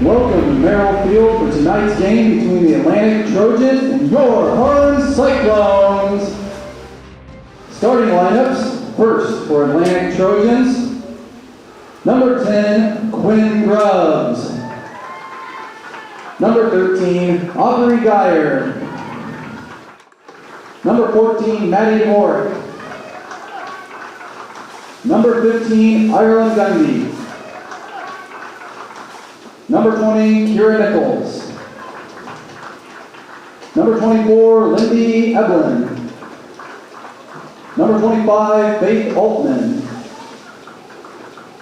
Welcome to Merrill Field for tonight's game between the Atlantic Trojans and your Harlan Cyclones. Starting lineups, first for Atlantic Trojans, number 10, Quinn Grubbs. Number 13, Aubrey Geyer. Number 14, Maddie Moore. Number 15, Ireland Gundy. Number 20, Kira Nichols. Number 24, Lindy Eblin. Number 25, Faith Altman.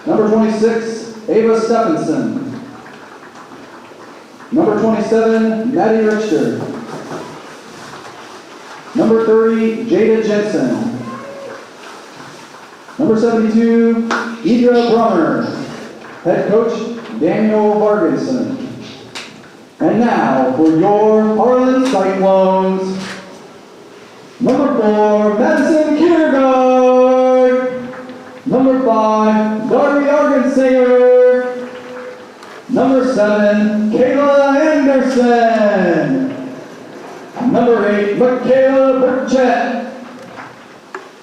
Number 26, Ava Stephenson. Number 27, Maddie Richter. Number 30, Jada Jensen. Number 72, Idra Brummer. Head coach, Daniel Vargenson. And now for your Harlan Cyclones. Number 4, Madison Kierkegaard. Number 5, Darby Argensinger. Number 7, Kayla Anderson. Number 8, Michaela Burchett.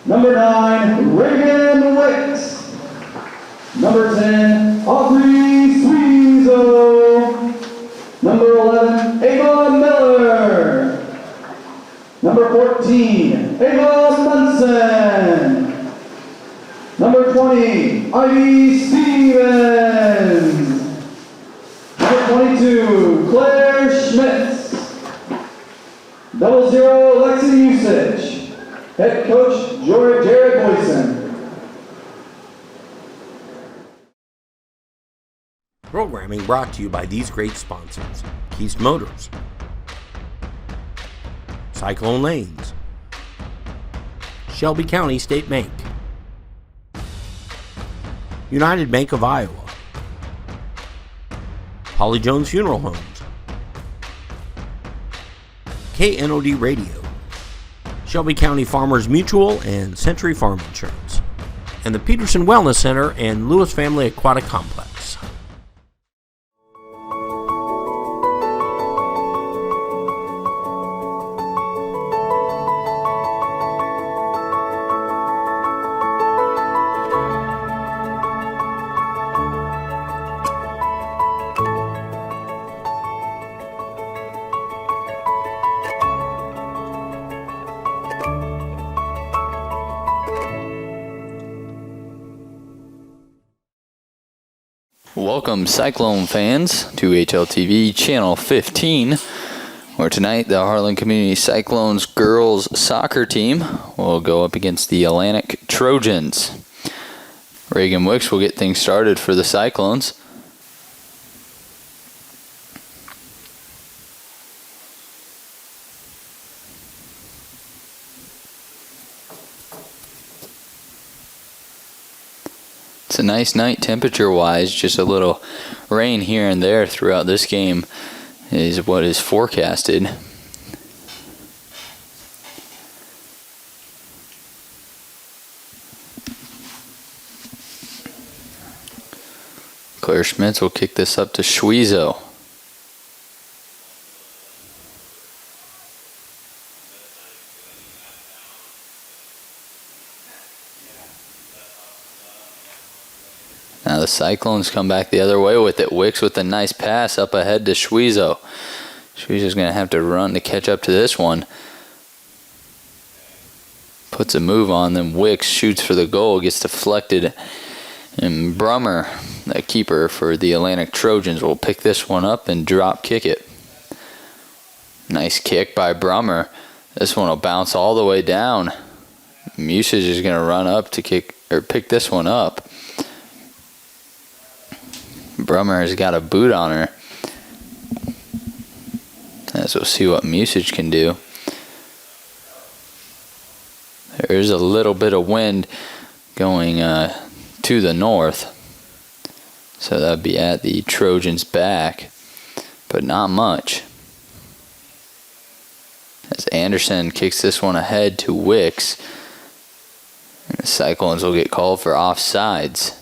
Number 9, Reagan Wicks. Number 10, Aubrey Sweezo. Number 11, Ava Miller. Number 14, Ava Munson. Number 20, Ivy Stevens. Number 22, Claire Schmitz. 00, Lexi Usich. Head coach, Jared Boyson. Programming brought to you by these great sponsors: Keast Motors, Cyclone Lanes, Shelby County State Bank, United Bank of Iowa, Holly Jones Funeral Homes, KNOD Radio, Shelby County Farmers Mutual and Century Farm Insurance, and the Peterson Wellness Center and Lewis Family Aquatic Complex. Welcome, Cyclone fans, to HLTV Channel 15, where tonight the Harlan Community Cyclones girls soccer team will go up against the Atlantic Trojans. Reagan Wicks will get things started for the Cyclones. It's a nice night temperature-wise, just a little rain here and there throughout this game is what is forecasted. Claire Schmitz will kick this up to Schweezo. Now the Cyclones come back the other way with it. Wicks with a nice pass up ahead to Schweezo. Schweezo's going to have to run to catch up to this one. Puts a move on, then Wicks shoots for the goal, gets deflected. And Brummer, the keeper for the Atlantic Trojans, will pick this one up and drop kick it. Nice kick by Brummer. This one will bounce all the way down. Musage is going to run up to pick this one up. Brummer has got a boot on her. As we'll see what Musage can do. There's a little bit of wind going to the north. So that would be at the Trojans' back. But not much. As Anderson kicks this one ahead to Wicks. And the Cyclones will get called for offsides.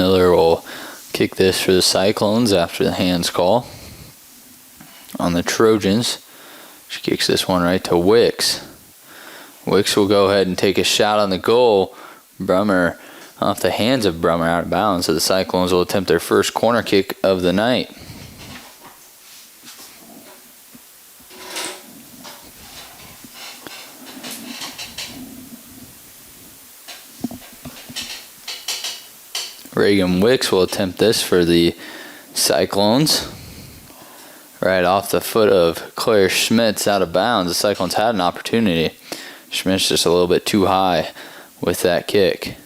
Miller will kick this for the Cyclones after the hands call. On the Trojans, she kicks this one right to Wicks. Wicks will go ahead and take a shot on the goal. Brummer off the hands of Brummer, out of bounds. So the Cyclones will attempt their first corner kick of the night. Reagan Wicks will attempt this for the Cyclones. Right off the foot of Claire Schmitz, out of bounds. The Cyclones had an opportunity. Schmitz just a little bit too high with that kick.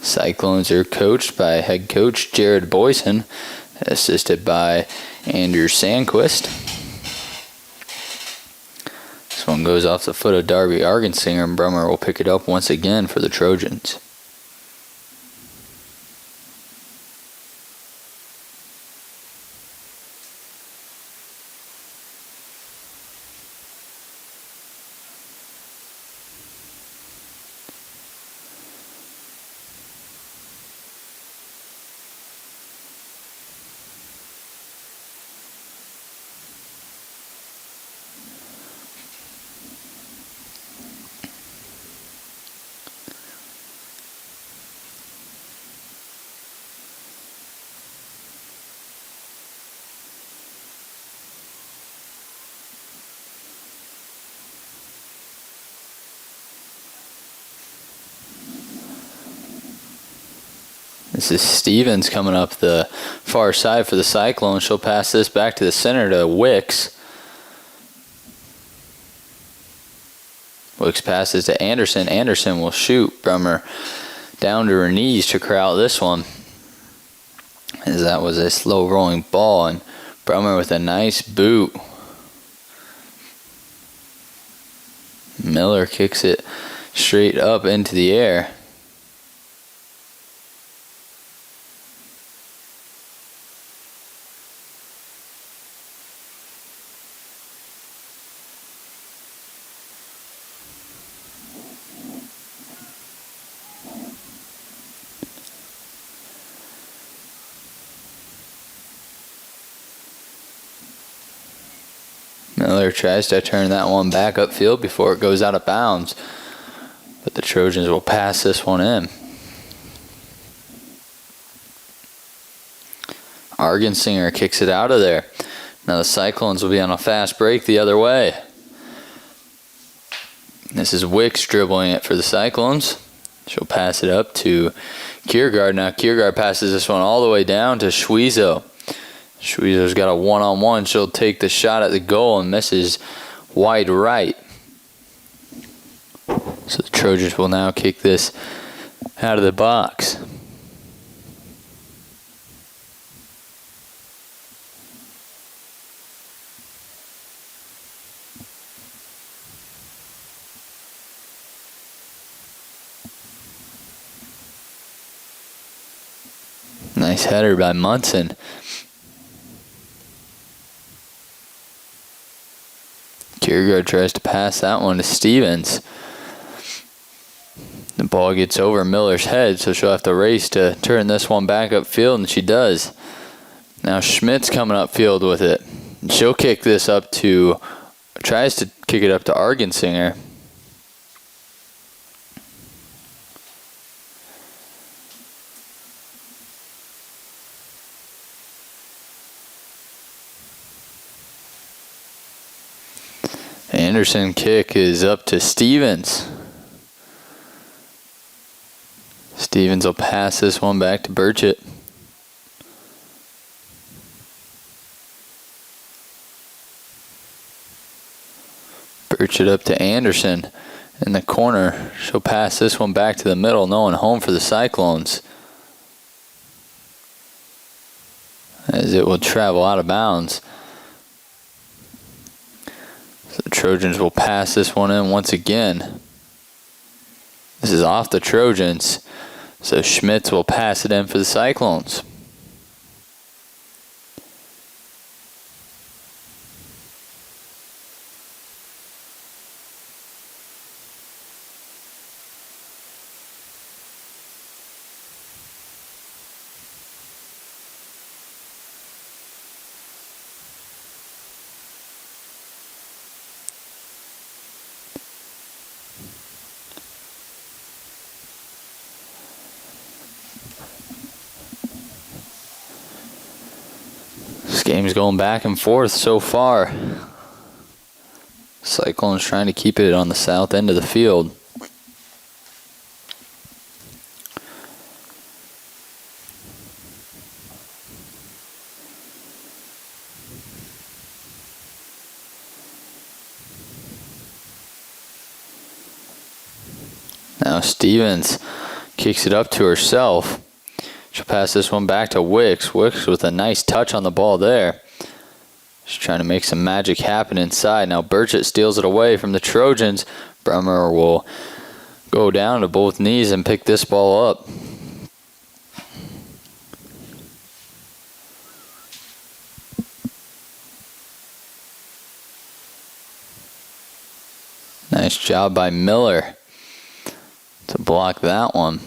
Cyclones are coached by head coach Jared Boyson, assisted by Andrew Sandquist. This one goes off the foot of Darby Argensinger, and Brummer will pick it up once again for the Trojans. This is Stevens coming up the far side for the Cyclone. She'll pass this back to the center to Wicks. Wicks passes to Anderson. Anderson will shoot. Brummer down to her knees to corral this one, as that was a slow rolling ball, and Brummer with a nice boot. Miller kicks it straight up into the air. Miller tries to turn that one back upfield before it goes out of bounds, but the Trojans will pass this one in. Argensinger kicks it out of there. Now the Cyclones will be on a fast break the other way. This is Wicks dribbling it for the Cyclones. She'll pass it up to Kiergaard. Now Kiergaard passes this one all the way down to Schwiezo. Schwiezo's got a one-on-one. She'll take the shot at the goal and misses wide right. So the Trojans will now kick this out of the box. Nice header by Munson. Kiergaard tries to pass that one to Stevens. The ball gets over Miller's head, so she'll have to race to turn this one back upfield, and she does. Now Schmidt's coming upfield with it. She'll kick this up to, tries to kick it up to Argensinger. Anderson kick is up to Stevens. Stevens will pass this one back to Burchett. Burchett up to Anderson in the corner. She'll pass this one back to the middle. No one home for the Cyclones, as it will travel out of bounds. So the Trojans will pass this one in once again. This is off the Trojans, so Schmitz will pass it in for the Cyclones. game's going back and forth so far. Cyclone's trying to keep it on the south end of the field. Now Stevens kicks it up to herself. She'll pass this one back to Wicks. Wicks with a nice touch on the ball there. She's trying to make some magic happen inside. Now Burchett steals it away from the Trojans. Brummer will go down to both knees and pick this ball up. Nice job by Miller to block that one.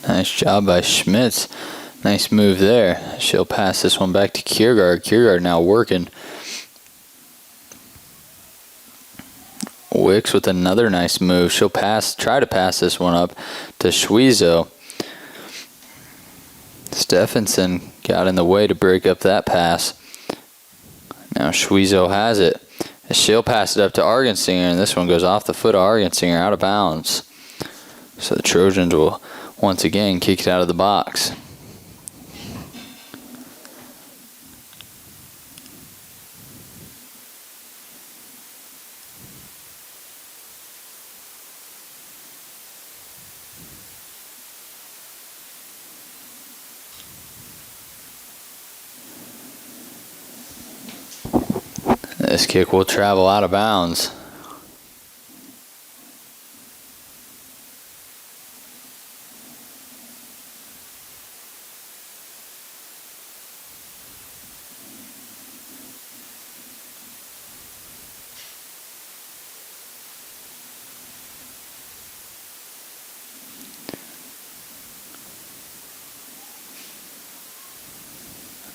Nice job by Schmitz. Nice move there. She'll pass this one back to Kiergaard. Kiergaard now working. Wicks with another nice move. She'll try to pass this one up to Schwiezo. Stephenson got in the way to break up that pass. Now Schwiezo has it. She'll pass it up to Argensinger, and this one goes off the foot of Argensinger, out of bounds. So the Trojans will once again kick it out of the box. This kick will travel out of bounds.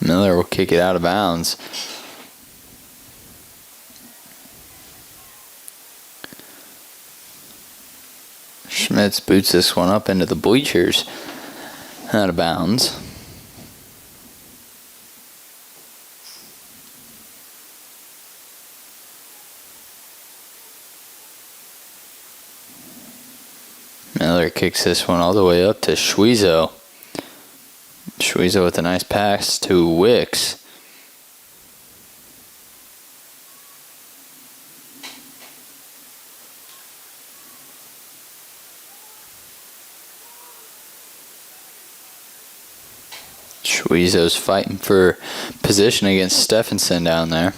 Miller will kick it out of bounds. Schmitz boots this one up into the bleachers, out of bounds. Miller kicks this one all the way up to Schwiezo. Schwiezo with a nice pass to Wicks. Schwiezo's fighting for position against Stephenson down there.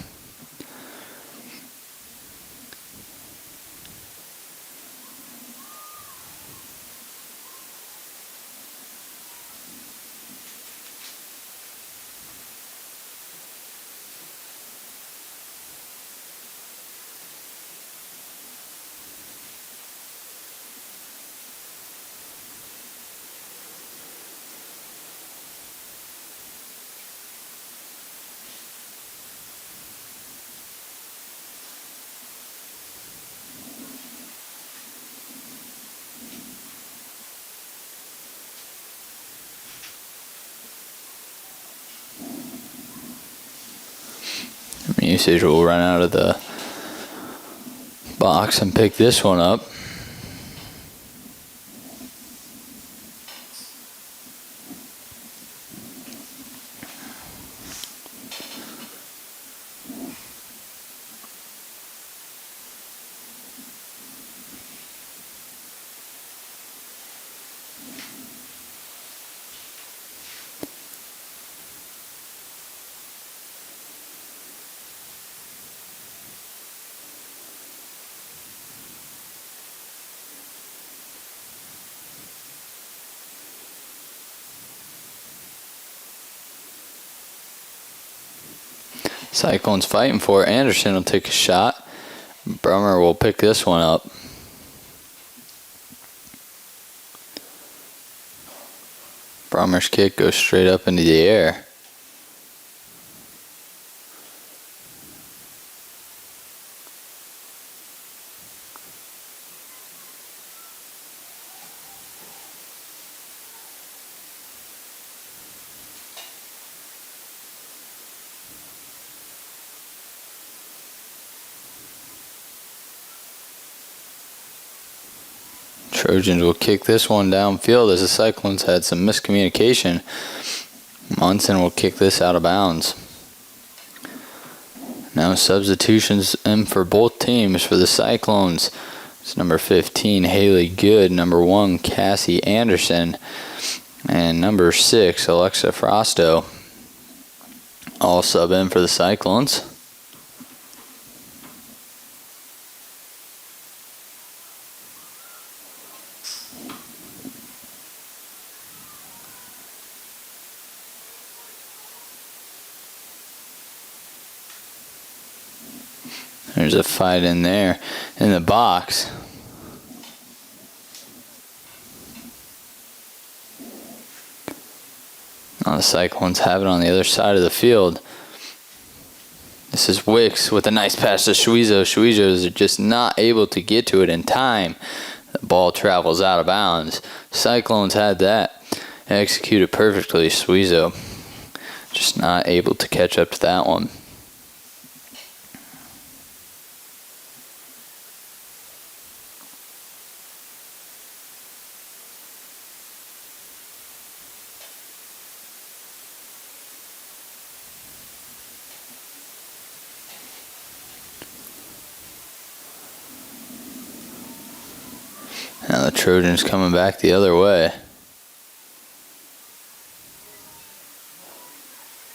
Usage will run out of the box and pick this one up. Cyclone's fighting for it. Anderson will take a shot. Brummer will pick this one up. Brummer's kick goes straight up into the air. Trojans will kick this one downfield as the Cyclones had some miscommunication. Munson will kick this out of bounds. Now substitutions in for both teams. For the Cyclones, it's number 15, Haley Good. Number 1, Cassie Anderson. And number 6, Alexa Frosto. All sub in for the Cyclones. There's a fight in there in the box. Now the Cyclones have it on the other side of the field. This is Wicks with a nice pass to Schwezo. Schwezo's are just not able to get to it in time. The ball travels out of bounds. Cyclones had that executed perfectly. Schwezo just not able to catch up to that one. Now the Trojans coming back the other way.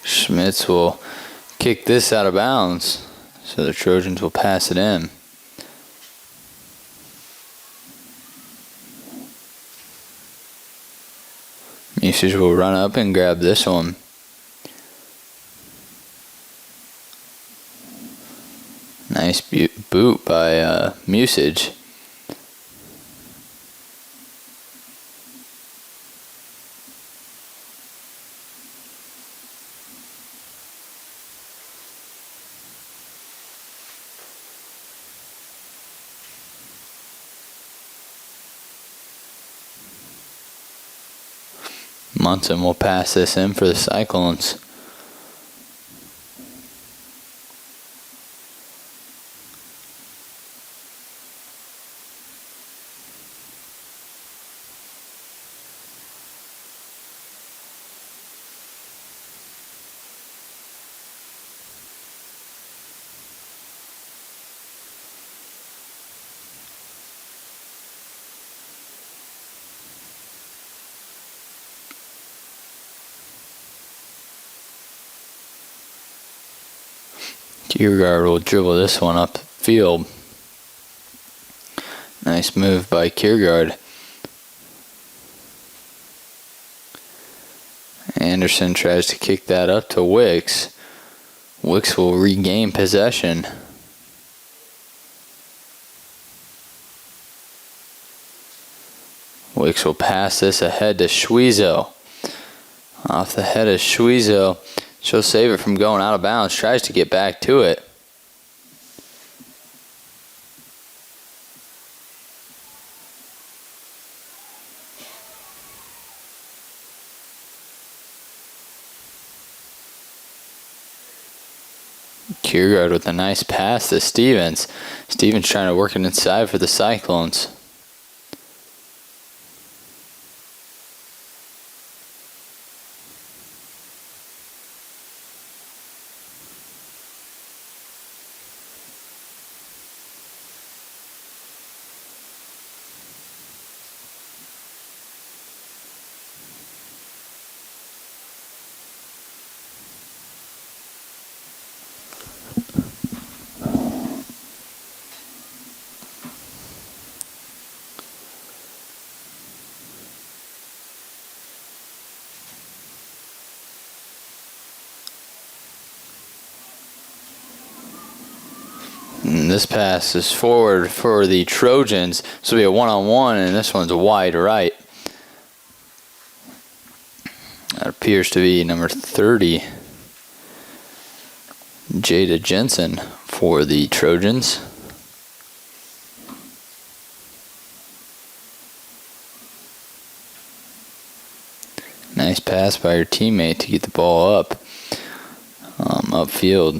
Schmitz will kick this out of bounds, so the Trojans will pass it in. Musage will run up and grab this one. Nice boot by Musage. Munson will pass this in for the Cyclones. Kiergaard will dribble this one up the field. Nice move by Kiergaard. Anderson tries to kick that up to Wicks. Wicks will regain possession. Wicks will pass this ahead to Schwezo. Off the head of Schwezo. She'll save it from going out of bounds. Tries to get back to it. Kiergaard with a nice pass to Stevens. Stevens trying to work it inside for the Cyclones. this pass is forward for the Trojans. This will be a one-on-one, and this one's wide right. That appears to be number 30, Jada Jensen for the Trojans. Nice pass by your teammate to get the ball upfield.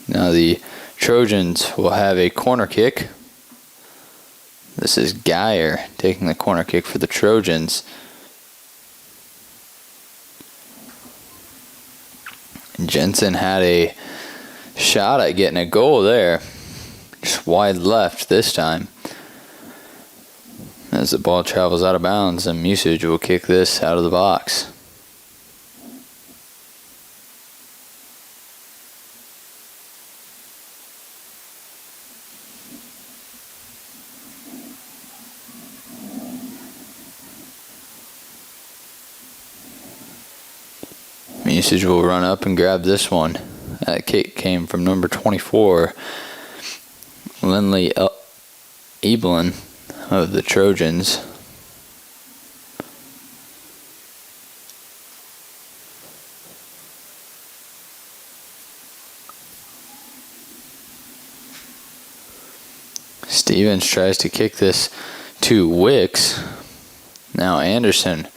Now the Trojans will have a corner kick. This is Geyer taking the corner kick for the Trojans. Jensen had a shot at getting a goal there. Just wide left this time. As the ball travels out of bounds, and Musage will kick this out of the box. Musage will run up and grab this one. That kick came from number 24, Lindley Eblin of the Trojans. Stevens tries to kick this to Wicks. Now Anderson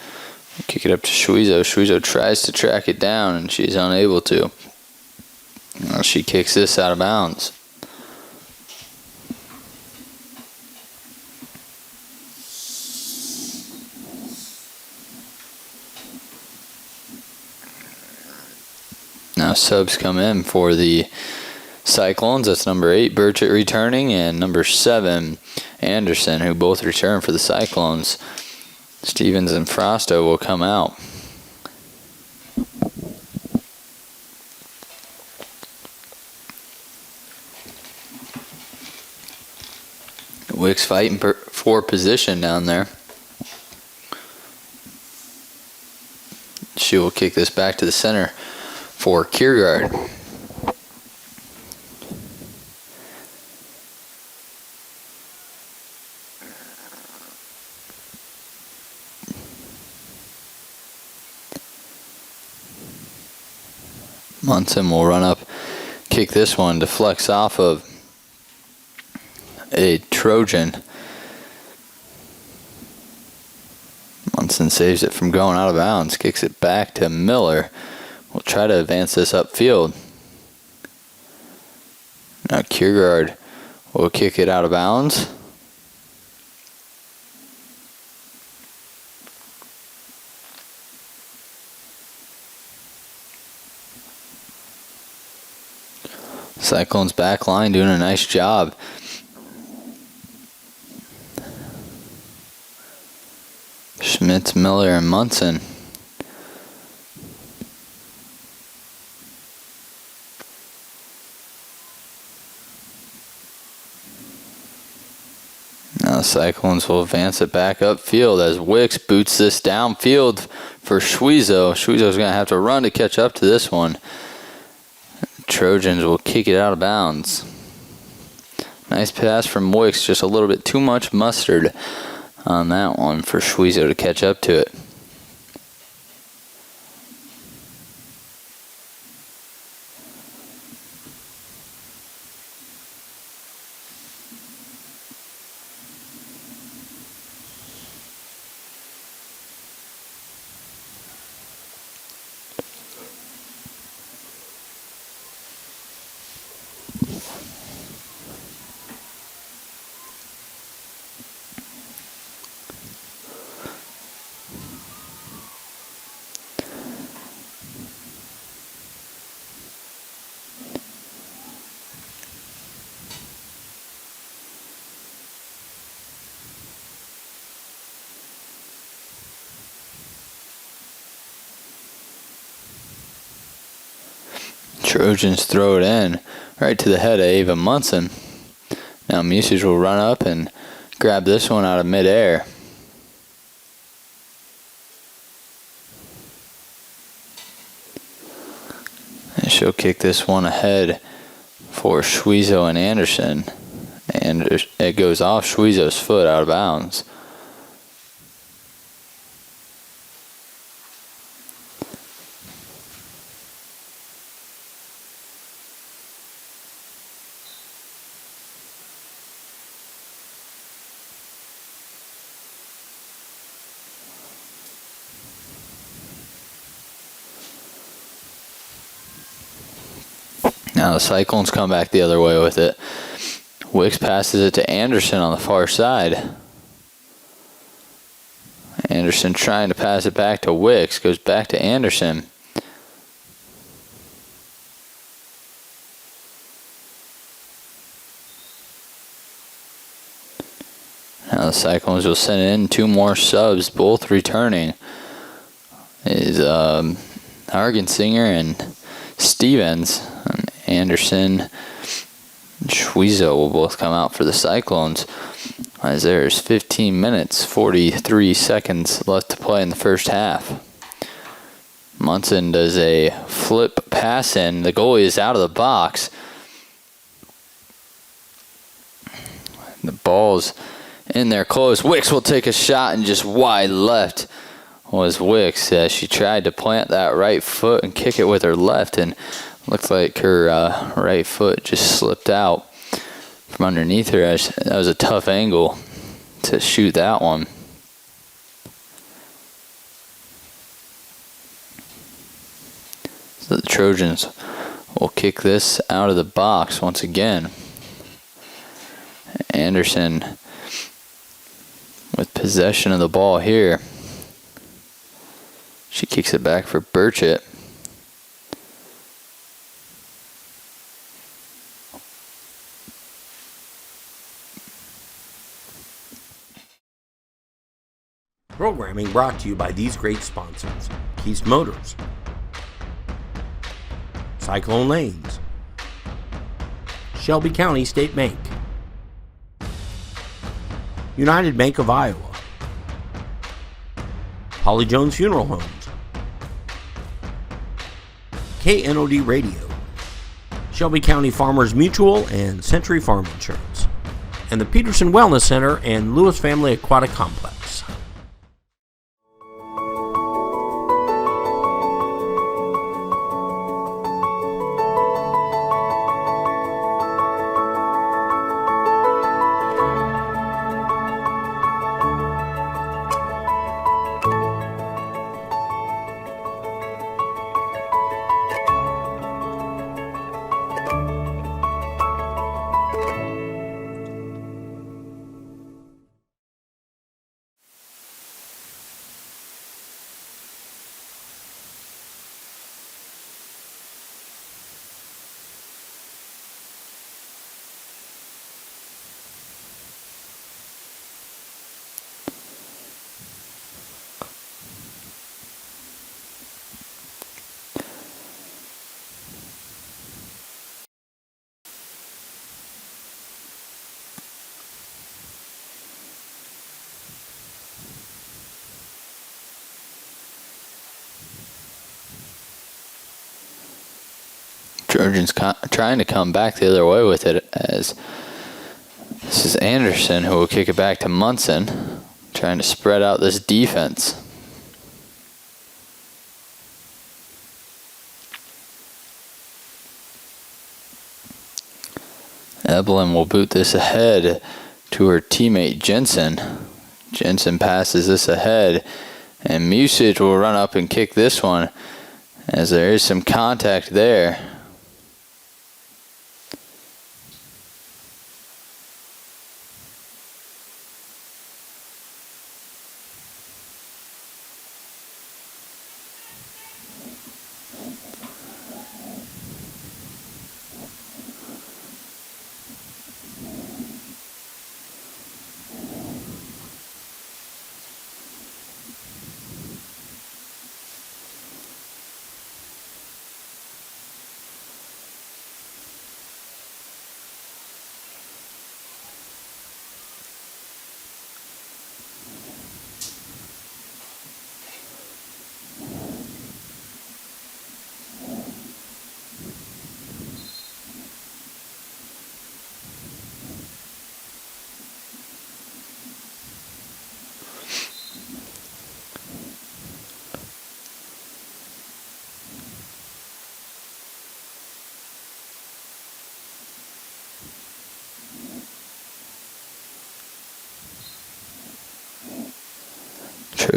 kick it up to Schwezo. Schwezo tries to track it down, and she's unable to. Now she kicks this out of bounds. Now subs come in for the Cyclones. That's number 8, Burchett returning, and number 7, Anderson, who both return for the Cyclones. Stevens and Frosto will come out. Wicks fighting for position down there. She will kick this back to the center for Kiergaard. Munson will run up, kick this one, deflects off of a Trojan. Munson saves it from going out of bounds, kicks it back to Miller. We'll try to advance this upfield. Now Kiergaard will kick it out of bounds. Cyclones back line doing a nice job. Schmitz, Miller, and Munson. Now the Cyclones will advance it back upfield as Wicks boots this downfield for Schwezo. Schwezo's going to have to run to catch up to this one. Trojans will kick it out of bounds. Nice pass from Wicks, just a little bit too much mustard on that one for Schwezo to catch up to it. Trojans throw it in right to the head of Ava Munson. Now Musage will run up and grab this one out of midair. And she'll kick this one ahead for Schwezo and Anderson. And it goes off Schwezo's foot out of bounds. Now the Cyclones come back the other way with it. Wicks passes it to Anderson on the far side. Anderson trying to pass it back to Wicks. Goes back to Anderson. Now the Cyclones will send in 2 more subs, both returning. Is Hargensinger and Stevens. And Anderson and Schwezo will both come out for the Cyclones, as there's 15 minutes, 43 seconds left to play in the first half. Munson does a flip pass in. The goalie is out of the box. The ball's in there close. Wicks will take a shot, and just wide left was Wicks as she tried to plant that right foot and kick it with her left, and looked like her right foot just slipped out from underneath her. That was a tough angle to shoot that one. So the Trojans will kick this out of the box once again. Anderson with possession of the ball here. She kicks it back for Burchett. Programming brought to you by these great sponsors: Keith Motors, Cyclone Lanes, Shelby County State Bank, United Bank of Iowa, Holly Jones Funeral Homes, KNOD Radio, Shelby County Farmers Mutual and Century Farm Insurance, and the Peterson Wellness Center and Lewis Family Aquatic Complex. Trojans trying to come back the other way with it, as this is Anderson who will kick it back to Munson, trying to spread out this defense. Evelyn will boot this ahead to her teammate Jensen. Jensen passes this ahead, and Musich will run up and kick this one, as there is some contact there.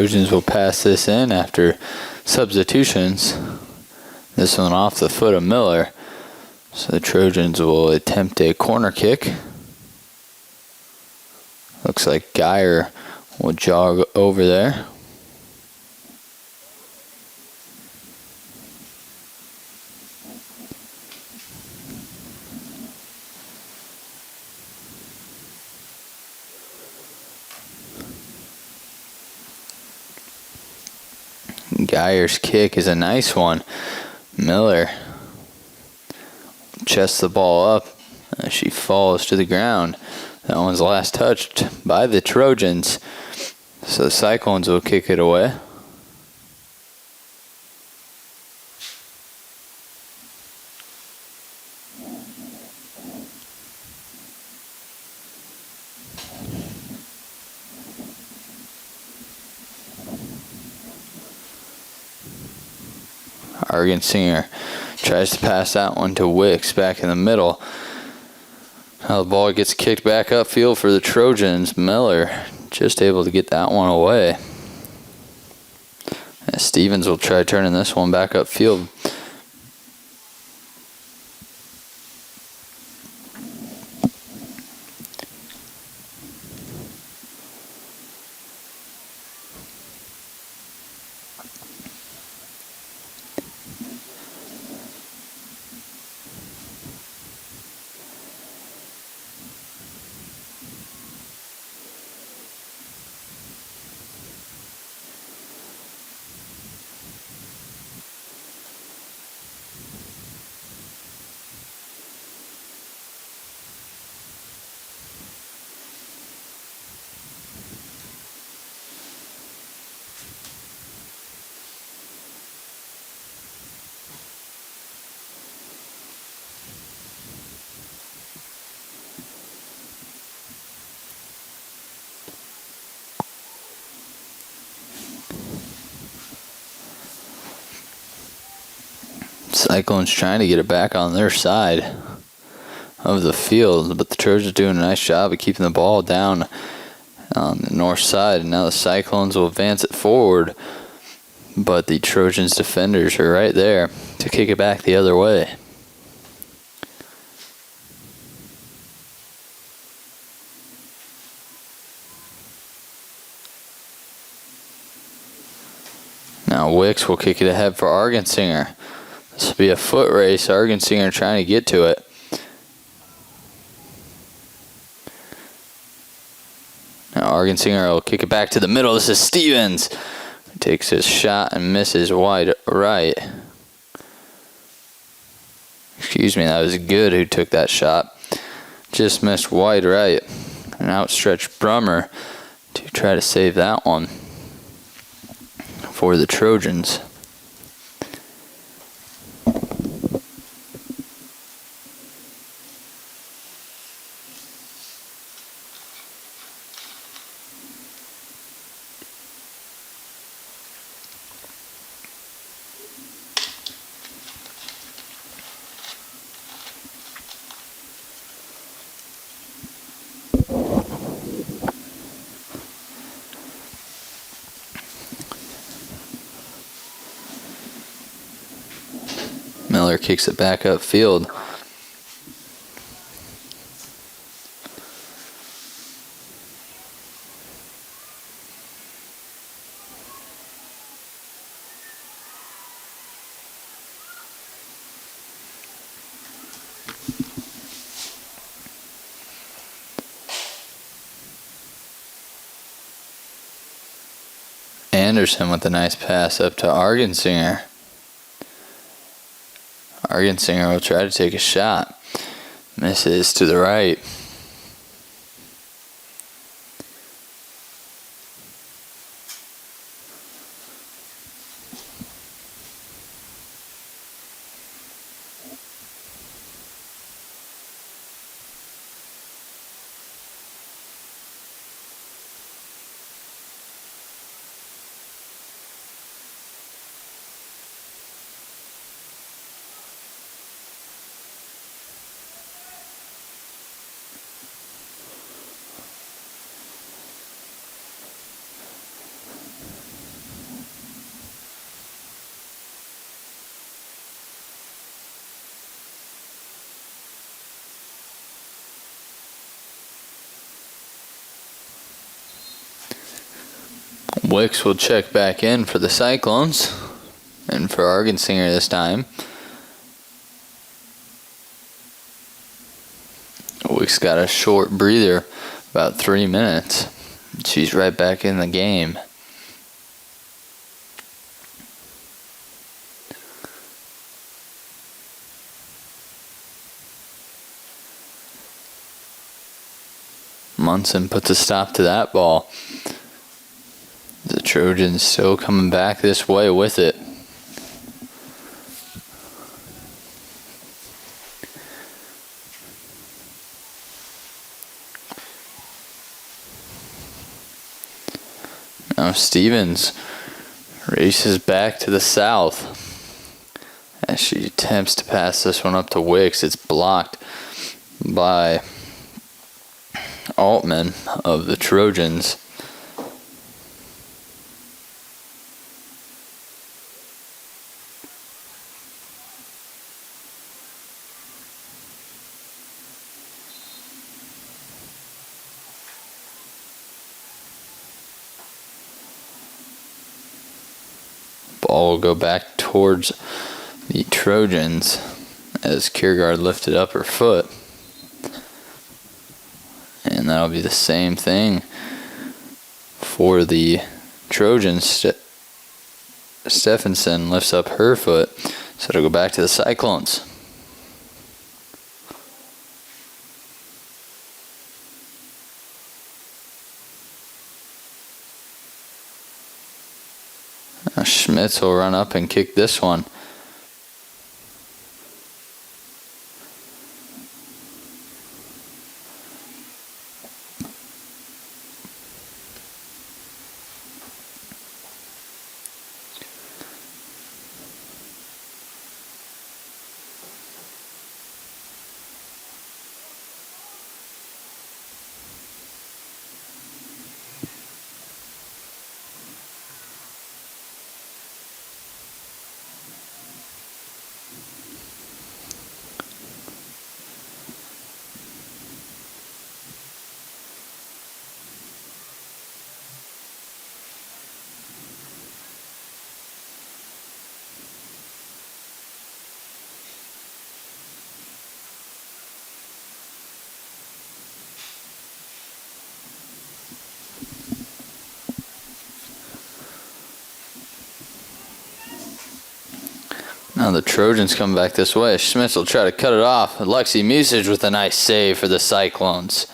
Trojans will pass this in after substitutions. This one off the foot of Miller. So the Trojans will attempt a corner kick. Looks like Geyer will jog over there. Geyer's kick is a nice one. Miller chests the ball up as she falls to the ground. That one's last touched by the Trojans. So the Cyclones will kick it away. Argensinger tries to pass that one to Wicks back in the middle. Now the ball gets kicked back upfield for the Trojans. Miller just able to get that one away. And Stevens will try turning this one back upfield. Cyclones trying to get it back on their side of the field, but the Trojans doing a nice job of keeping the ball down on the north side. And now the Cyclones will advance it forward, but the Trojans defenders are right there to kick it back the other way. Now Wicks will kick it ahead for Argensinger. This will be a foot race. Argensinger trying to get to it. Now Argensinger will kick it back to the middle. This is Stevens. He takes his shot and misses wide right. Excuse me, that was Good who took that shot. Just missed wide right. An outstretched Brummer to try to save that one for the Trojans. Miller kicks it back upfield. Anderson with a nice pass up to Argensinger. Argensinger will try to take a shot. Misses to the right. Wicks will check back in for the Cyclones, and for Argensinger this time. Wicks got a short breather, about 3 minutes. She's right back in the game. Munson puts a stop to that ball. The Trojans still coming back this way with it. Now Stevens races back to the south as she attempts to pass this one up to Wicks. It's blocked by Altman of the Trojans. Ball will go back towards the Trojans as Kiergaard lifted up her foot. And that'll be the same thing for the Trojans. Stephenson lifts up her foot, so it'll go back to the Cyclones. Now Schmitz will run up and kick this one. Now the Trojans come back this way. Schmitz will try to cut it off. Lexi Musage with a nice save for the Cyclones.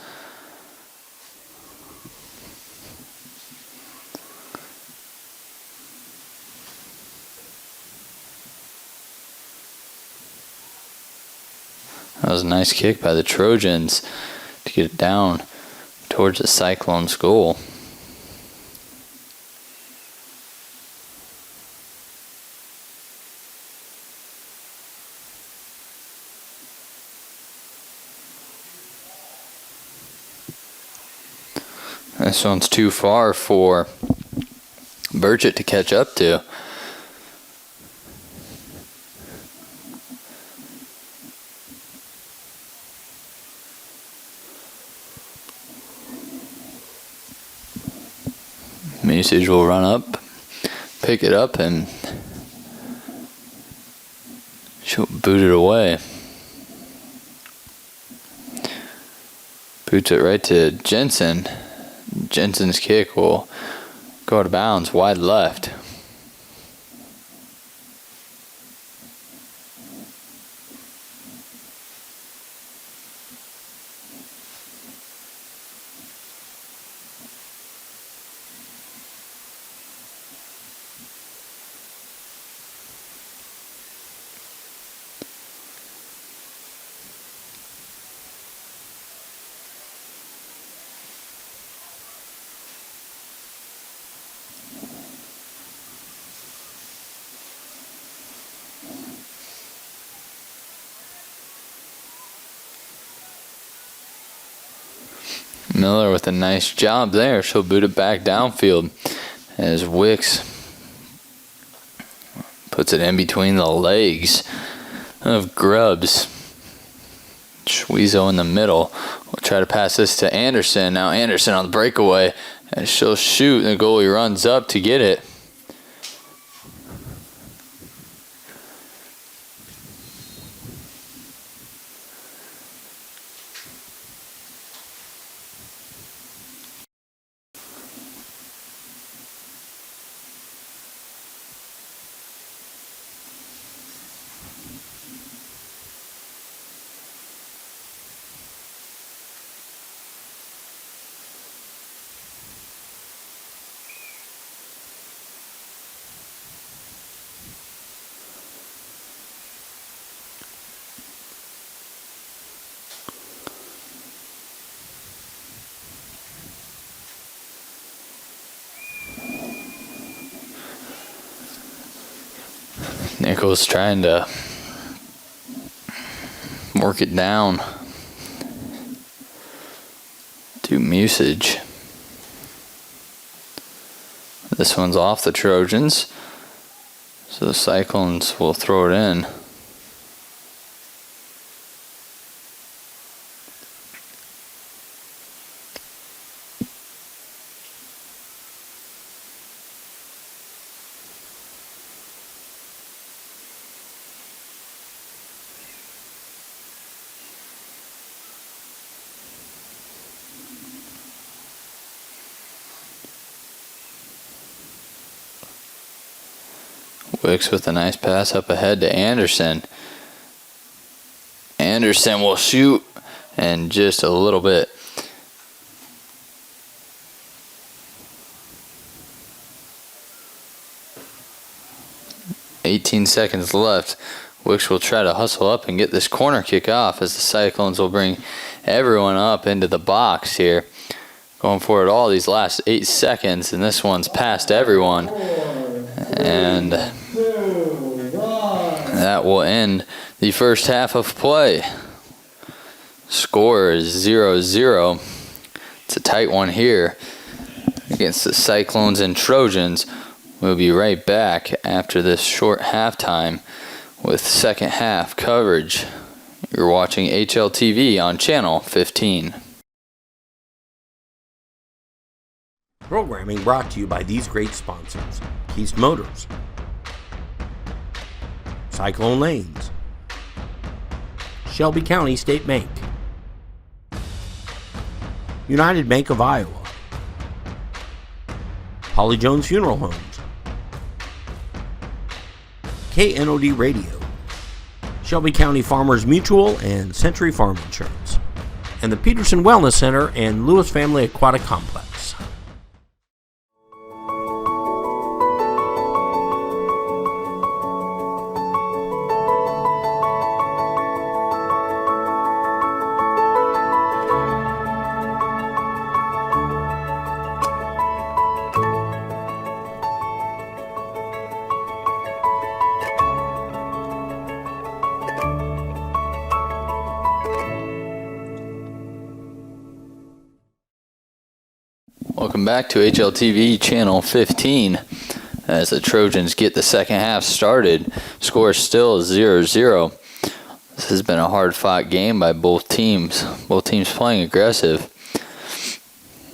That was a nice kick by the Trojans to get it down towards the Cyclones' goal. This one's too far for Burchett to catch up to. Musage will run up, pick it up, and she'll boot it away. Boots it right to Jensen. Jensen's kick will go out of bounds, wide left. Miller with a nice job there. She'll boot it back downfield as Wicks puts it in between the legs of Grubbs. Schweezo in the middle. We'll try to pass this to Anderson. Now Anderson on the breakaway As she'll shoot, the goalie runs up to get it. Nichols trying to work it down to Musage. This one's off the Trojans, so the Cyclones will throw it in. Wicks with a nice pass up ahead to Anderson. Anderson will shoot, and just a little bit. "18 seconds left. Wicks will try to hustle up and get this corner kick off as the Cyclones will bring everyone up into the box here. Going for it all these last 8 seconds, and this one's past everyone. And that will end the first half of play. Score is 0-0. It's a tight one here against the Cyclones and Trojans. We'll be right back after this short halftime with second half coverage. You're watching HLTV on channel 15. Programming brought to you by these great sponsors: Keith Motors, Cyclone Lanes, Shelby County State Bank, United Bank of Iowa, Holly Jones Funeral Homes, KNOD Radio, Shelby County Farmers Mutual and Century Farm Insurance, and the Peterson Wellness Center and Lewis Family Aquatic Complex. Welcome back to HLTV channel 15 as the Trojans get the second half started. Score is still 0-0. This has been a hard-fought game by both teams. Both teams playing aggressive.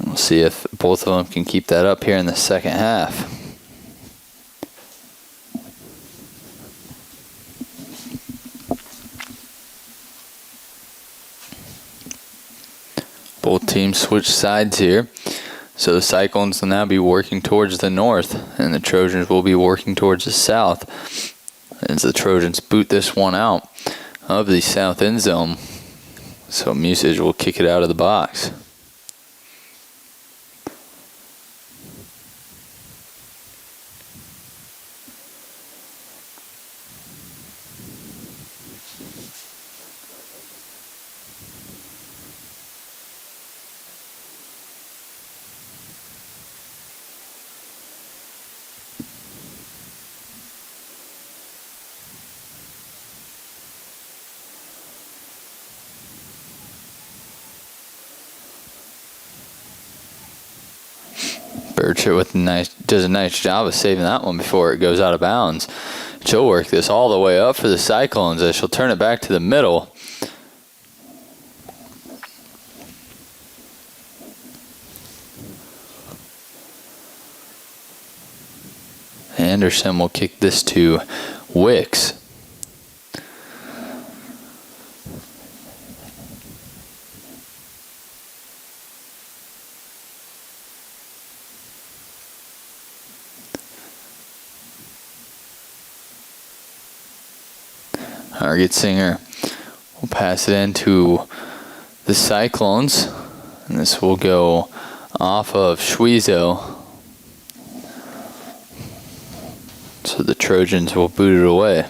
We'll see if both of them can keep that up here in the second half. Both teams switch sides here. So the Cyclones will now be working towards the north, and the Trojans will be working towards the south as the Trojans boot this one out of the south end zone. So Musage will kick it out of the box. Birchett does a nice job of saving that one before it goes out of bounds. She'll work this all the way up for the Cyclones as she'll turn it back to the middle. Anderson will kick this to Wicks. Singer will pass it into the Cyclones, and this will go off of Schwezo. So the Trojans will boot it away.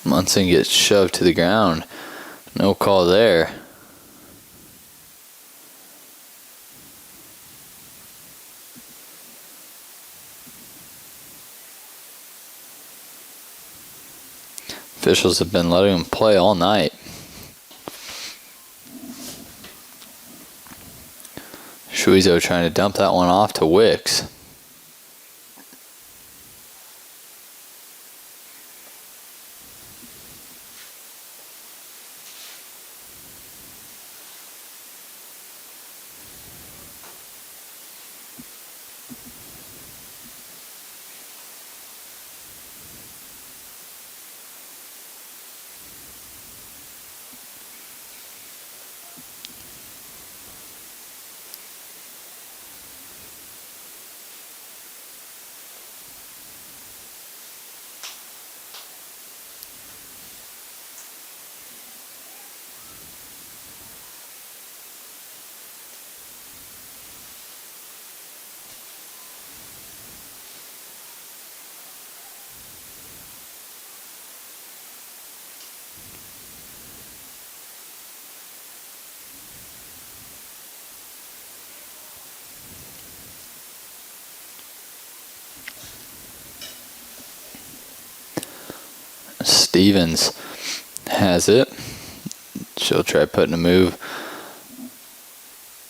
Munson gets shoved to the ground. No call there. Officials have been letting him play all night. Schwezo trying to dump that one off to Wicks. Stevens has it. She'll try putting a move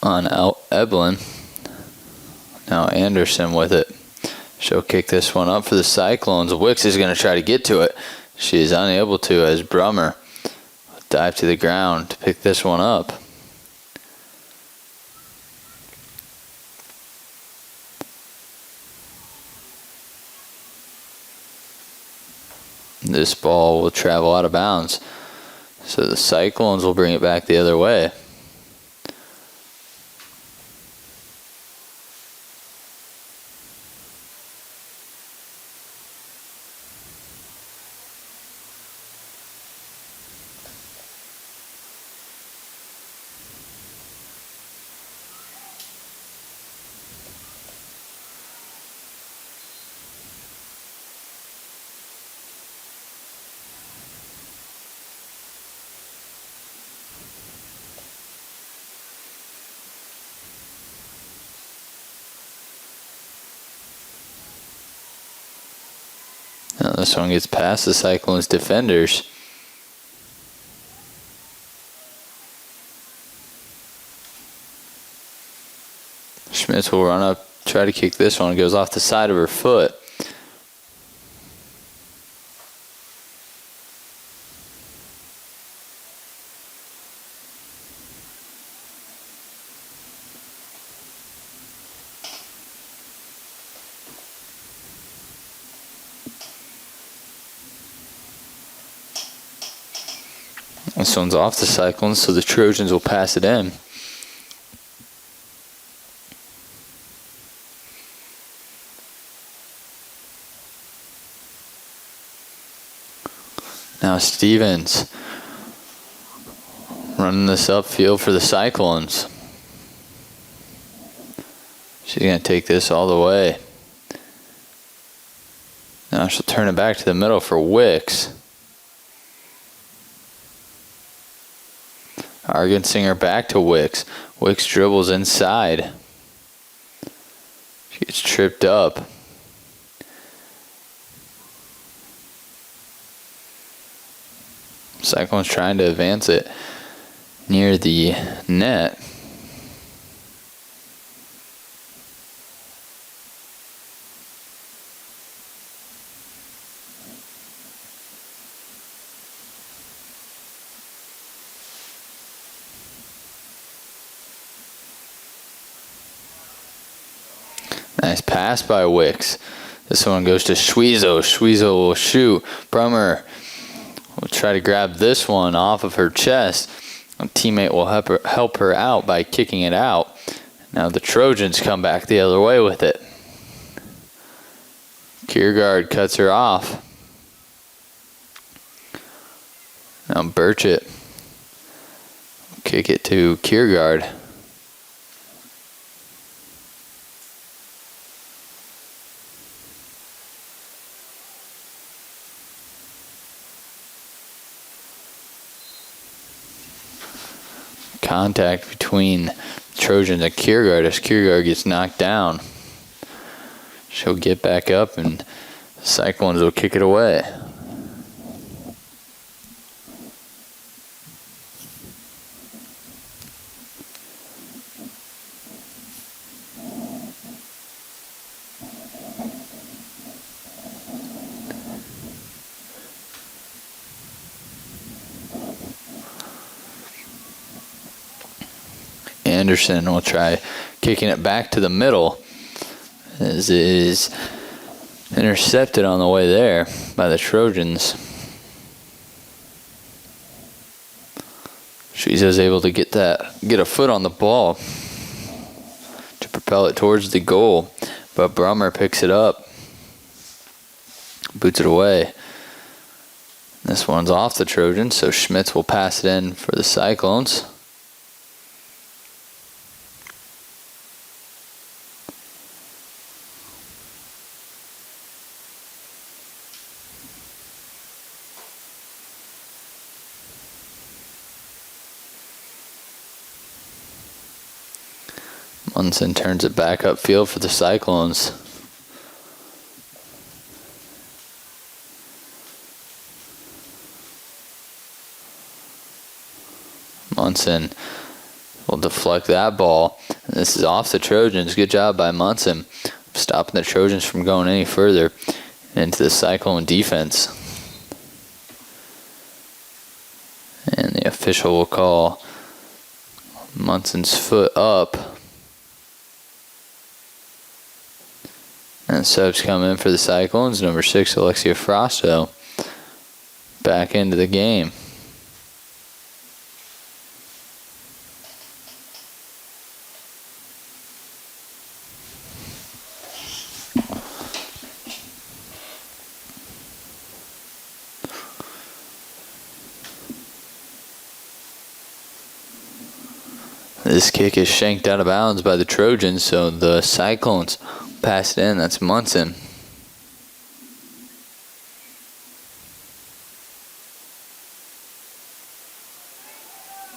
on Evelyn. Now Anderson with it. She'll kick this one up for the Cyclones. Wicks is going to try to get to it. She is unable to as Brummer dive to the ground to pick this one up. This ball will travel out of bounds. So the Cyclones will bring it back the other way. Now this one gets past the Cyclones defenders. Schmitz will run up, try to kick this one. It goes off the side of her foot. This one's off the Cyclones, so the Trojans will pass it in. Now Stevens running this upfield for the Cyclones. She's going to take this all the way. Now she'll turn it back to the middle for Wicks. Argensinger back to Wicks. Wicks dribbles inside. She's Gets tripped up. Cyclone's trying to advance it near the net. Nice pass by Wicks. This one goes to Schweezo. Schweezo will shoot. Brummer will try to grab this one off of her chest. A teammate will help her out by kicking it out. Now the Trojans come back the other way with it. Kiergaard cuts her off. Now Burchett will kick it to Kiergaard. Contact between Trojans and Kiergaard as Kiergaard gets knocked down. She'll get back up and the Cyclones will kick it away. Anderson will try kicking it back to the middle, as it is intercepted on the way there by the Trojans. She's able to get a foot on the ball to propel it towards the goal, but Brummer picks it up, boots it away. This one's off the Trojans, so Schmitz will pass it in for the Cyclones. Munson turns it back upfield for the Cyclones. Munson will deflect that ball. And this is off the Trojans. Good job by Munson, stopping the Trojans from going any further into the Cyclone defense. And the official will call Munson's foot up. And subs come in for the Cyclones. Number 6, Alexia Frosto, back into the game. This kick is shanked out of bounds by the Trojans, so the Cyclones pass it in. That's Munson.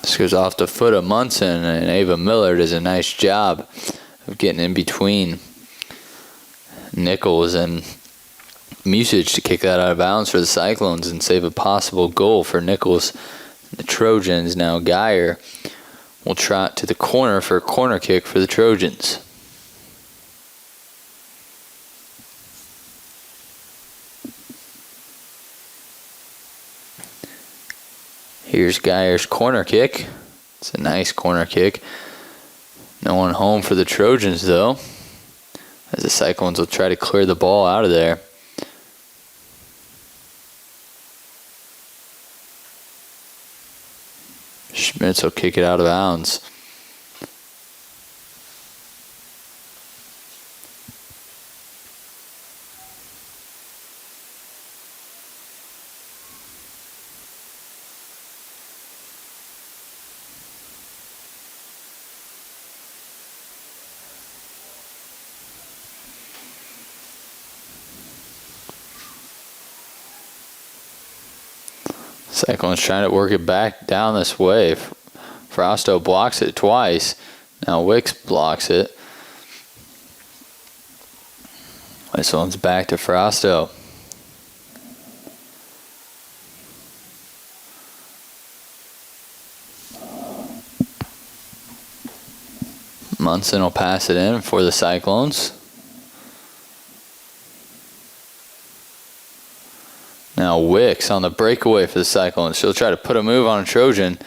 This goes off the foot of Munson, and Ava Miller does a nice job of getting in between Nichols and Musich to kick that out of bounds for the Cyclones and save a possible goal for Nichols. The Trojans. Now Geyer will trot to the corner for a corner kick for the Trojans. Here's Geyer's corner kick. It's a nice corner kick. No one home for the Trojans, though, as the Cyclones will try to clear the ball out of there. Schmitz will kick it out of bounds. Cyclone's trying to work it back down this way. Frosto blocks it twice. Now Wicks blocks it. This one's back to Frosto. Munson will pass it in for the Cyclones. Now Wicks on the breakaway for the Cyclones. She'll try to put a move on a Trojan.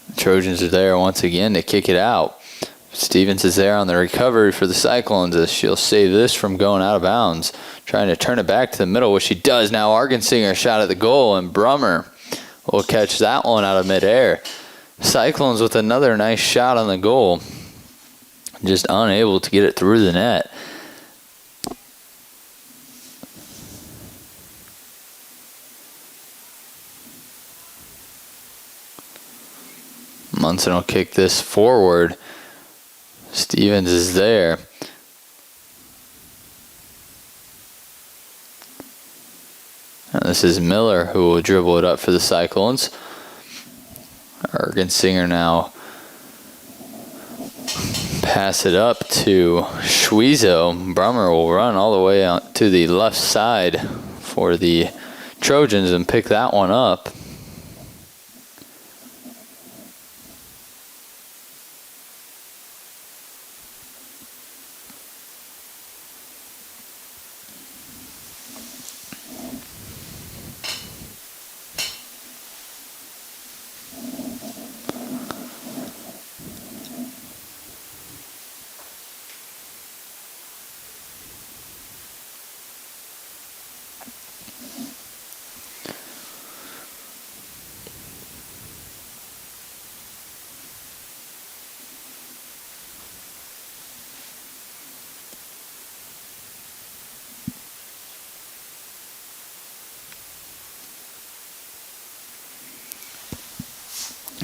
The Trojans are there once again to kick it out. Stevens is there on the recovery for the Cyclones as she'll save this from going out of bounds. Trying to turn it back to the middle, which she does. Now Argensinger shot at the goal, and Brummer will catch that one out of midair. Cyclones with another nice shot on the goal. Just unable to get it through the net. Munson will kick this forward. Stevens is there. And this is Miller who will dribble it up for the Cyclones. Argensinger now pass it up to Schwezo. Brummer will run all the way out to the left side for the Trojans and pick that one up.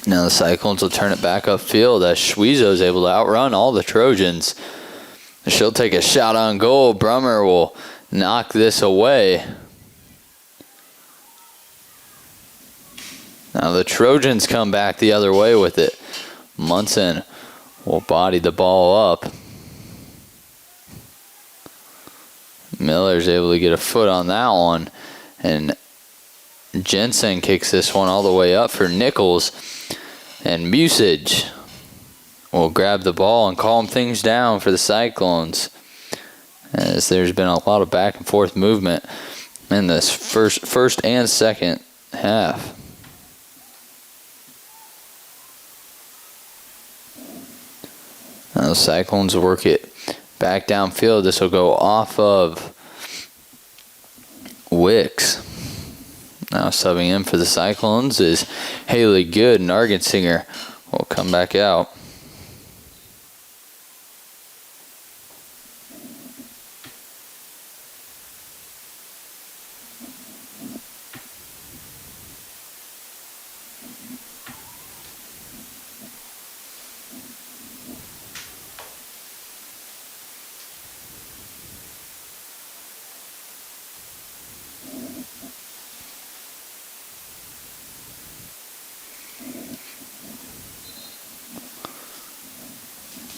Now the Cyclones will turn it back upfield as Schwezo is able to outrun all the Trojans. She'll take a shot on goal. Brummer will knock this away. Now the Trojans come back the other way with it. Munson will body the ball up. Miller's able to get a foot on that one. And Jensen kicks this one all the way up for Nichols. And Musage will grab the ball and calm things down for the Cyclones, as there's been a lot of back and forth movement in this first and second half. Now the Cyclones will work it back downfield. This will go off of Wicks. Now subbing in for the Cyclones is Haley Good, and Argensinger will come back out.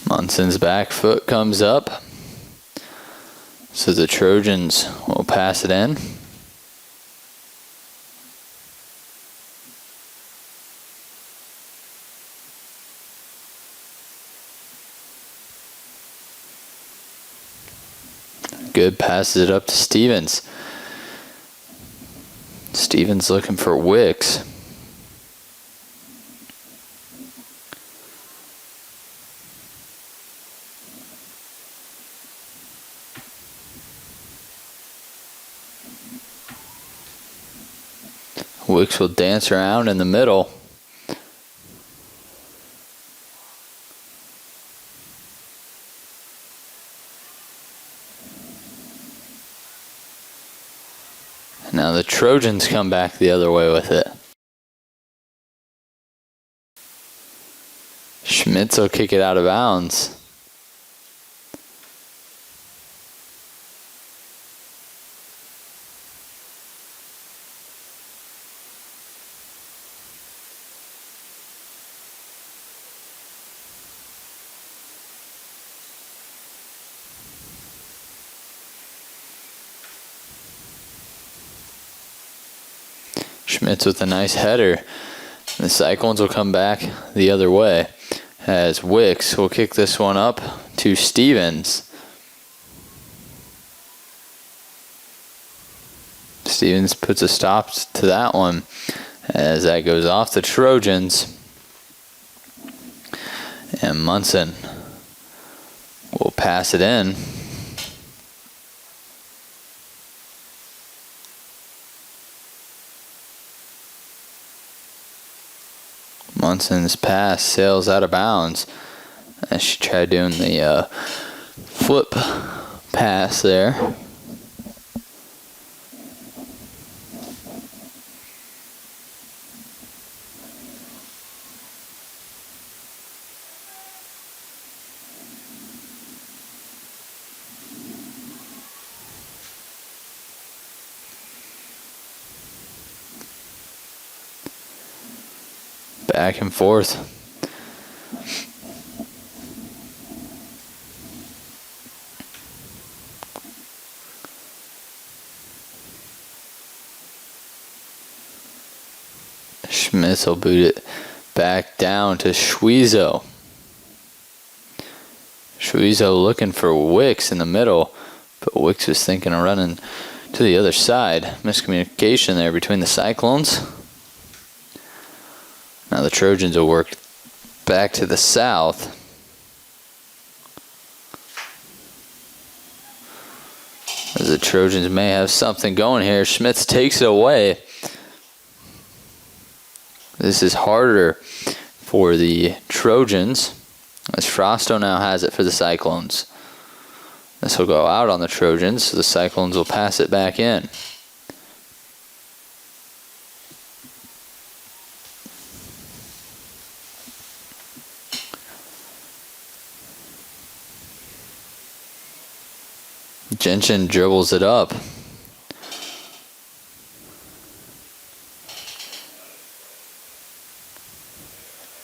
Munson's back foot comes up, so the Trojans will pass it in. Good, passes it up to Stevens. Stevens looking for Wicks. Wicks will dance around in the middle. Now the Trojans come back the other way with it. Schmitz will kick it out of bounds. Schmitz with a nice header. The Cyclones will come back the other way as Wicks will kick this one up to Stevens. Stevens puts a stop to that one as that goes off the Trojans. And Munson will pass it in. Munson's pass sails out of bounds as she tried doing the flip pass there. Back and forth. Schmitz will boot it back down to Schwiezo. Schwiezo looking for Wicks in the middle, but Wicks was thinking of running to the other side. Miscommunication there between the Cyclones. Now the Trojans will work back to the south. As the Trojans may have something going here. Schmitz takes it away. This is harder for the Trojans, as Frosto now has it for the Cyclones. This will go out on the Trojans, so the Cyclones will pass it back in. Gentian dribbles it up.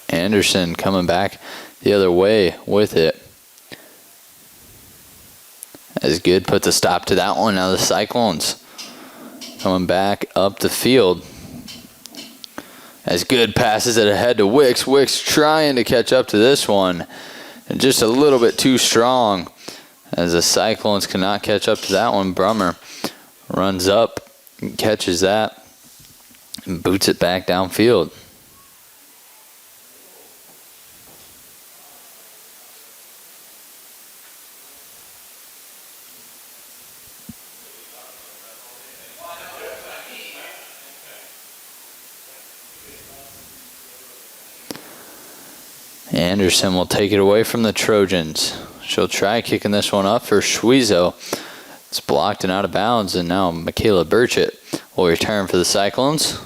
Anderson coming back the other way with it. As Good puts a stop to that one. Now the Cyclones coming back up the field. As Good passes it ahead to Wicks. Wicks trying to catch up to this one. And just a little bit too strong. As the Cyclones cannot catch up to that one. Brummer runs up and catches that and boots it back downfield. Anderson will take it away from the Trojans. She'll try kicking this one up for Schwiezo. It's blocked and out of bounds, and now Michaela Burchett will return for the Cyclones.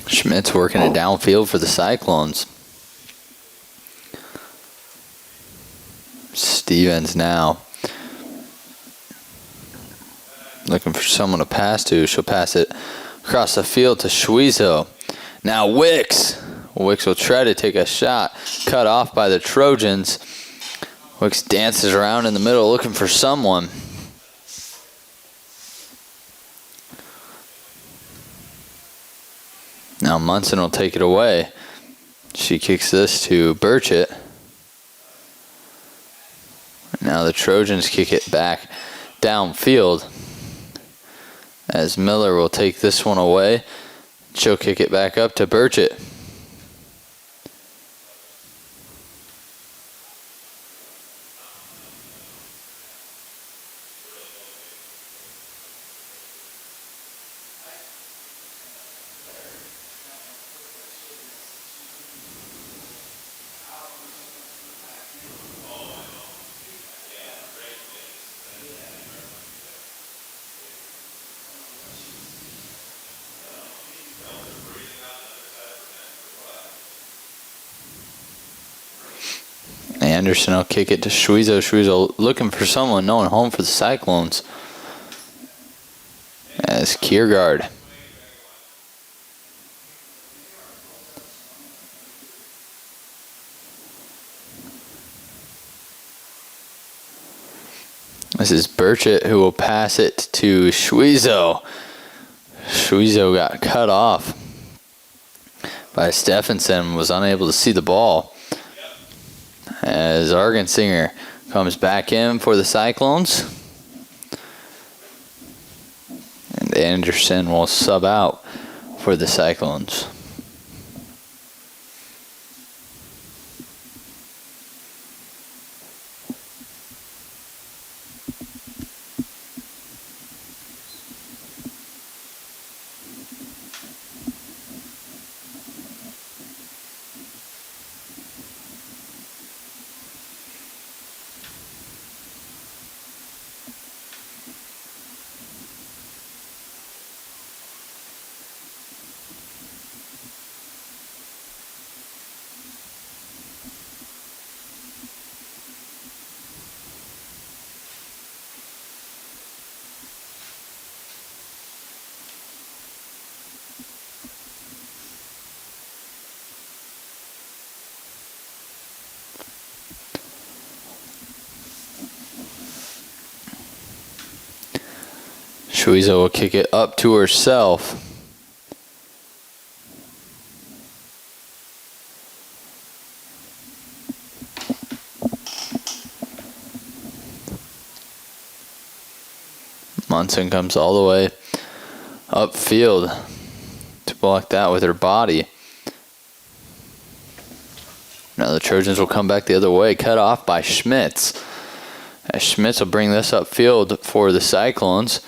Schmitz working it downfield for the Cyclones. Stevens now looking for someone to pass to. She'll pass it across the field to Schwiezo. Now Wicks. Wicks will try to take a shot. Cut off by the Trojans. Wicks dances around in the middle looking for someone. Now Munson will take it away. She kicks this to Burchett. Now the Trojans kick it back downfield. As Miller will take this one away. She'll kick it back up to Burchett. Anderson will kick it to Schwezo. Schwezo looking for someone, no one home for the Cyclones. As Kiergaard. This is Burchett who will pass it to Schwezo. Schwezo got cut off by Stephenson, was unable to see the ball. As Argensinger comes back in for the Cyclones. And Anderson will sub out for the Cyclones. Schwezo will kick it up to herself. Munson comes all the way upfield to block that with her body. Now the Trojans will come back the other way, cut off by Schmitz. As Schmitz will bring this upfield for the Cyclones.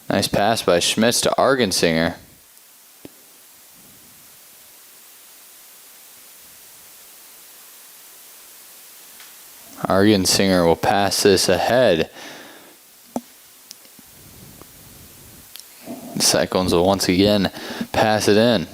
Nice pass by Schmitz to Argensinger. Argensinger will pass this ahead. The Cyclones will once again pass it in.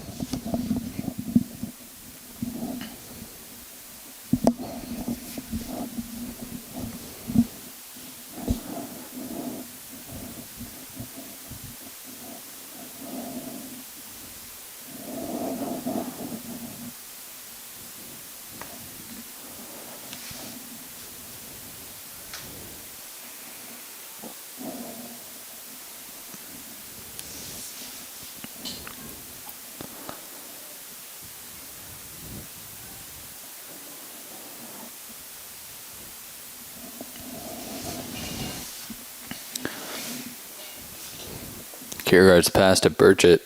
Kiergaard's pass to Burchett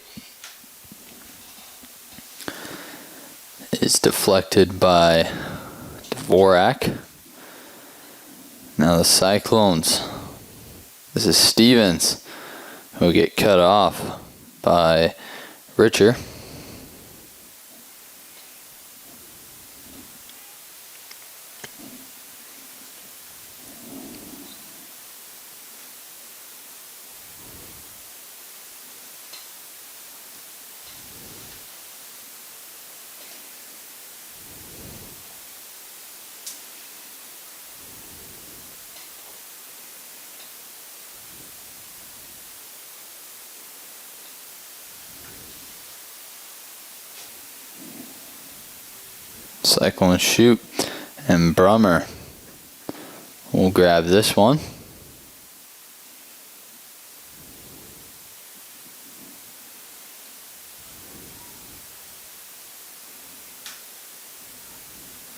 is deflected by Dvorak. Now the Cyclones. This is Stevens who will get cut off by Richer. Cyclone shoot, and Brummer will grab this one.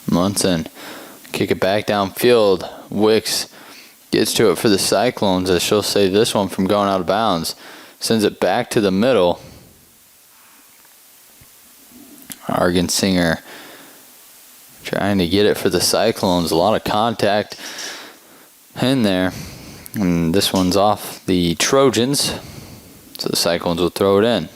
Munson kick it back downfield. Wicks gets to it for the Cyclones as she'll save this one from going out of bounds. Sends it back to the middle. Argensinger trying to get it for the Cyclones. A lot of contact in there. And this one's off the Trojans. So the Cyclones will throw it in.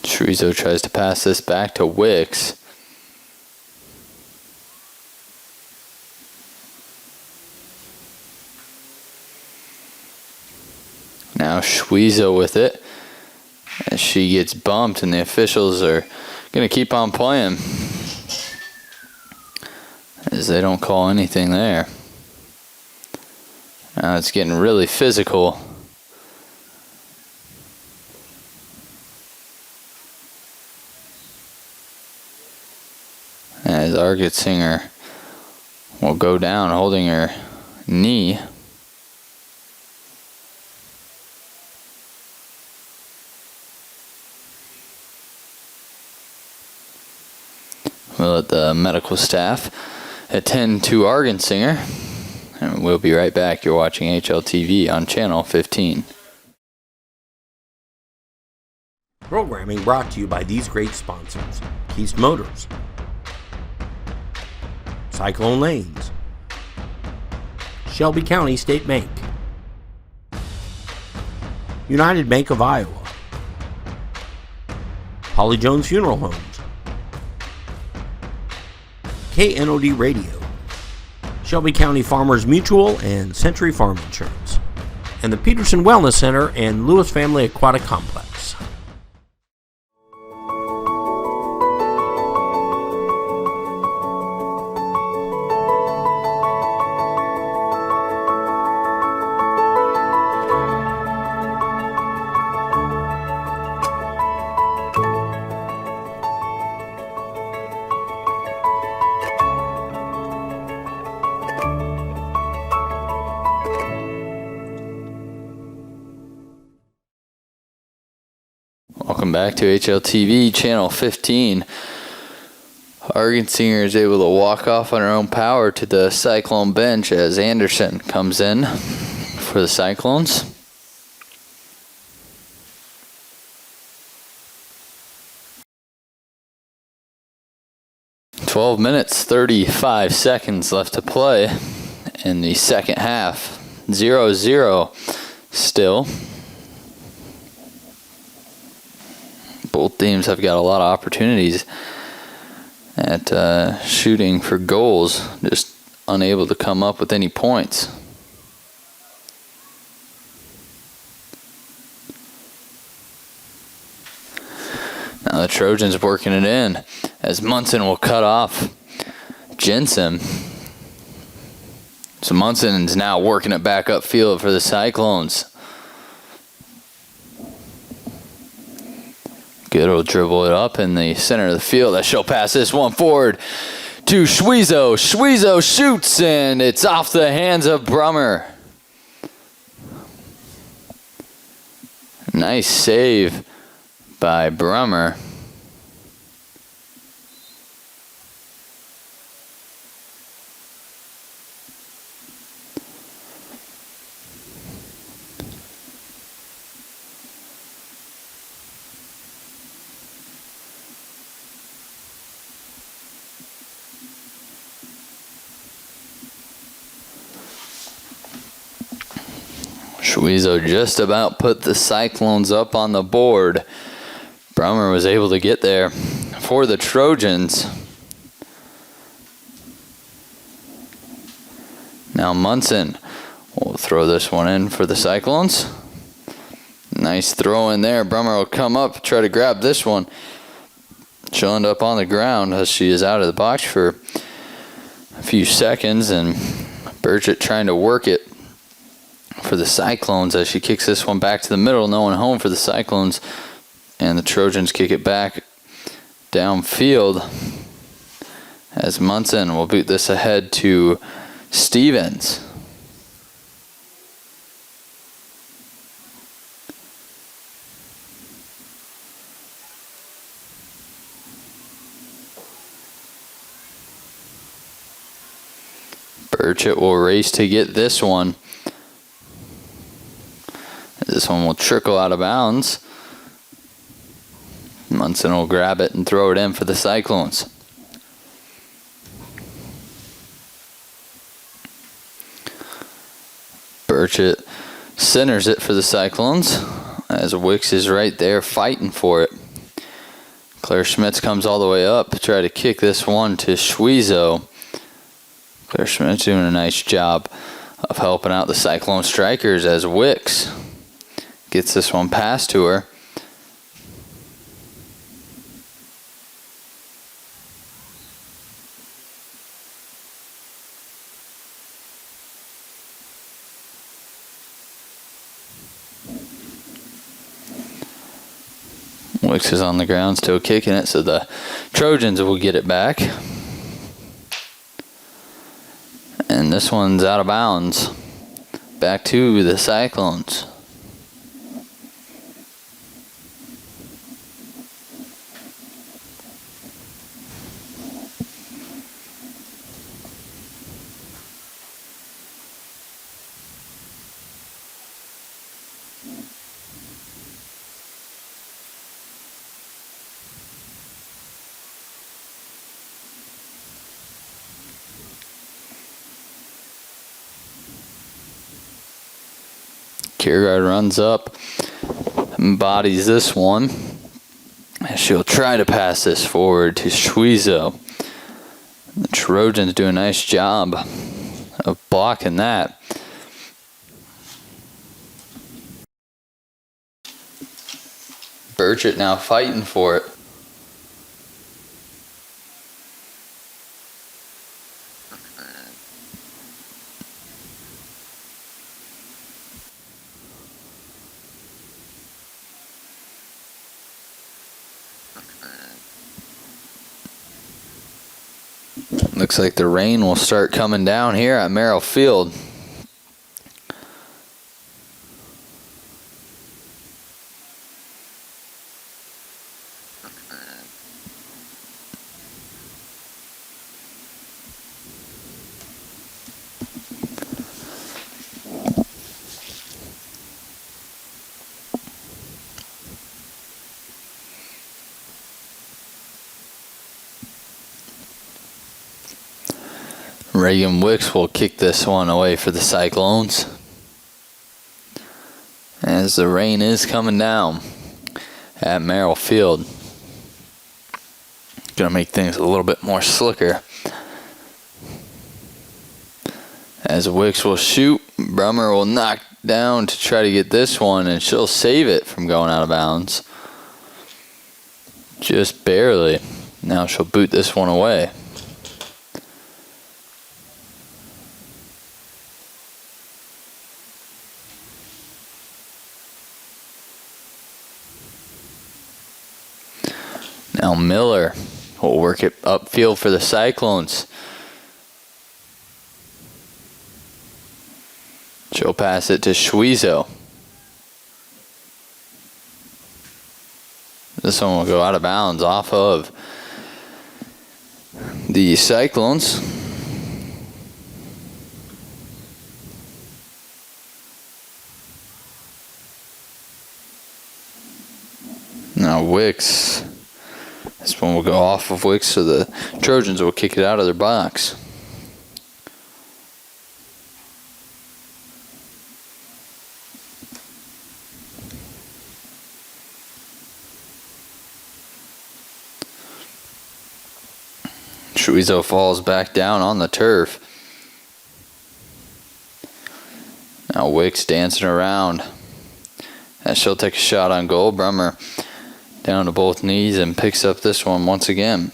Chorizo tries to pass this back to Wicks. Now Schwiezo with it as she gets bumped, and the officials are going to keep on playing as they don't call anything there. Now it's getting really physical. As Argetsinger will go down holding her knee. We'll let the medical staff attend to Argensinger, and we'll be right back. You're watching HLTV on channel 15. Programming brought to you by these great sponsors: Keast Motors, Cyclone Lanes, Shelby County State Bank, United Bank of Iowa, Holly Jones Funeral Homes, KNOD Radio, Shelby County Farmers Mutual and Century Farm Insurance, and the Peterson Wellness Center and Lewis Family Aquatic Complex. Welcome back to HLTV channel 15. Argensinger is able to walk off on her own power to the Cyclone bench as Anderson comes in for the Cyclones. "12 minutes, 35 seconds left to play in the second half. 0-0 still. Both teams have got a lot of opportunities at shooting for goals, just unable to come up with any points. Now the Trojans working it in as Munson will cut off Jensen. So Munson's now working it back upfield for the Cyclones. Good, will dribble it up in the center of the field. That she'll pass this one forward to Schwiezo. Schwiezo shoots, and it's off the hands of Brummer. Nice save by Brummer. Schwiezo just about put the Cyclones up on the board. Brummer was able to get there for the Trojans. Now Munson will throw this one in for the Cyclones. Nice throw in there. Brummer will come up, try to grab this one. She'll end up on the ground as she is out of the box for a few seconds, and Burchett trying to work it for the Cyclones as she kicks this one back to the middle. No one home for the Cyclones, and the Trojans kick it back downfield as Munson will boot this ahead to Stevens. Burchett will race to get this one. This one will trickle out of bounds. Munson will grab it and throw it in for the Cyclones. Burchett centers it for the Cyclones as Wicks is right there fighting for it. Claire Schmitz comes all the way up to try to kick this one to Schwiezo. Claire Schmitz doing a nice job of helping out the Cyclone strikers as Wicks Gets this one past to her. Wicks is on the ground still kicking it, so the Trojans will get it back. And this one's out of bounds. Back to the Cyclones. Kierkegaard runs up and bodies this one. She'll try to pass this forward to Schwizo. The Trojans do a nice job of blocking that. Burchett now fighting for it. Looks like the rain will start coming down here at Merrill Field. Reagan Wicks will kick this one away for the Cyclones, as the rain is coming down at Merrill Field. Gonna make things a little bit more slicker. As Wicks will shoot, Brummer will knock down to try to get this one, and she'll save it from going out of bounds. Just barely. Now she'll boot this one away. Now Miller will work it upfield for the Cyclones. She'll pass it to Schwizo. This one will go out of bounds off of the Cyclones. Now Wicks. This one will go off of Wicks, so the Trojans will kick it out of their box. Schwizo falls back down on the turf. Now Wicks dancing around. And she'll take a shot on goal. Brummer down to both knees and picks up this one once again.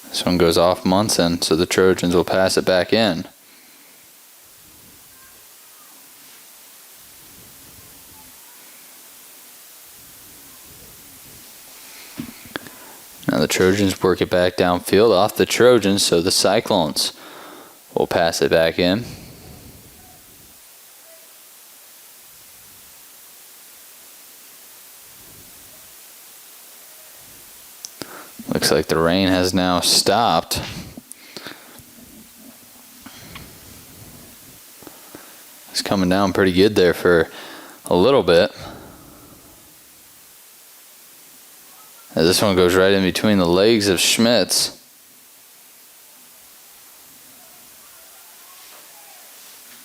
This one goes off Munson, so the Trojans will pass it back in. Now the Trojans work it back downfield off the Trojans, so the Cyclones will pass it back in. Looks like the rain has now stopped. It's coming down pretty good there for a little bit. As this one goes right in between the legs of Schmitz.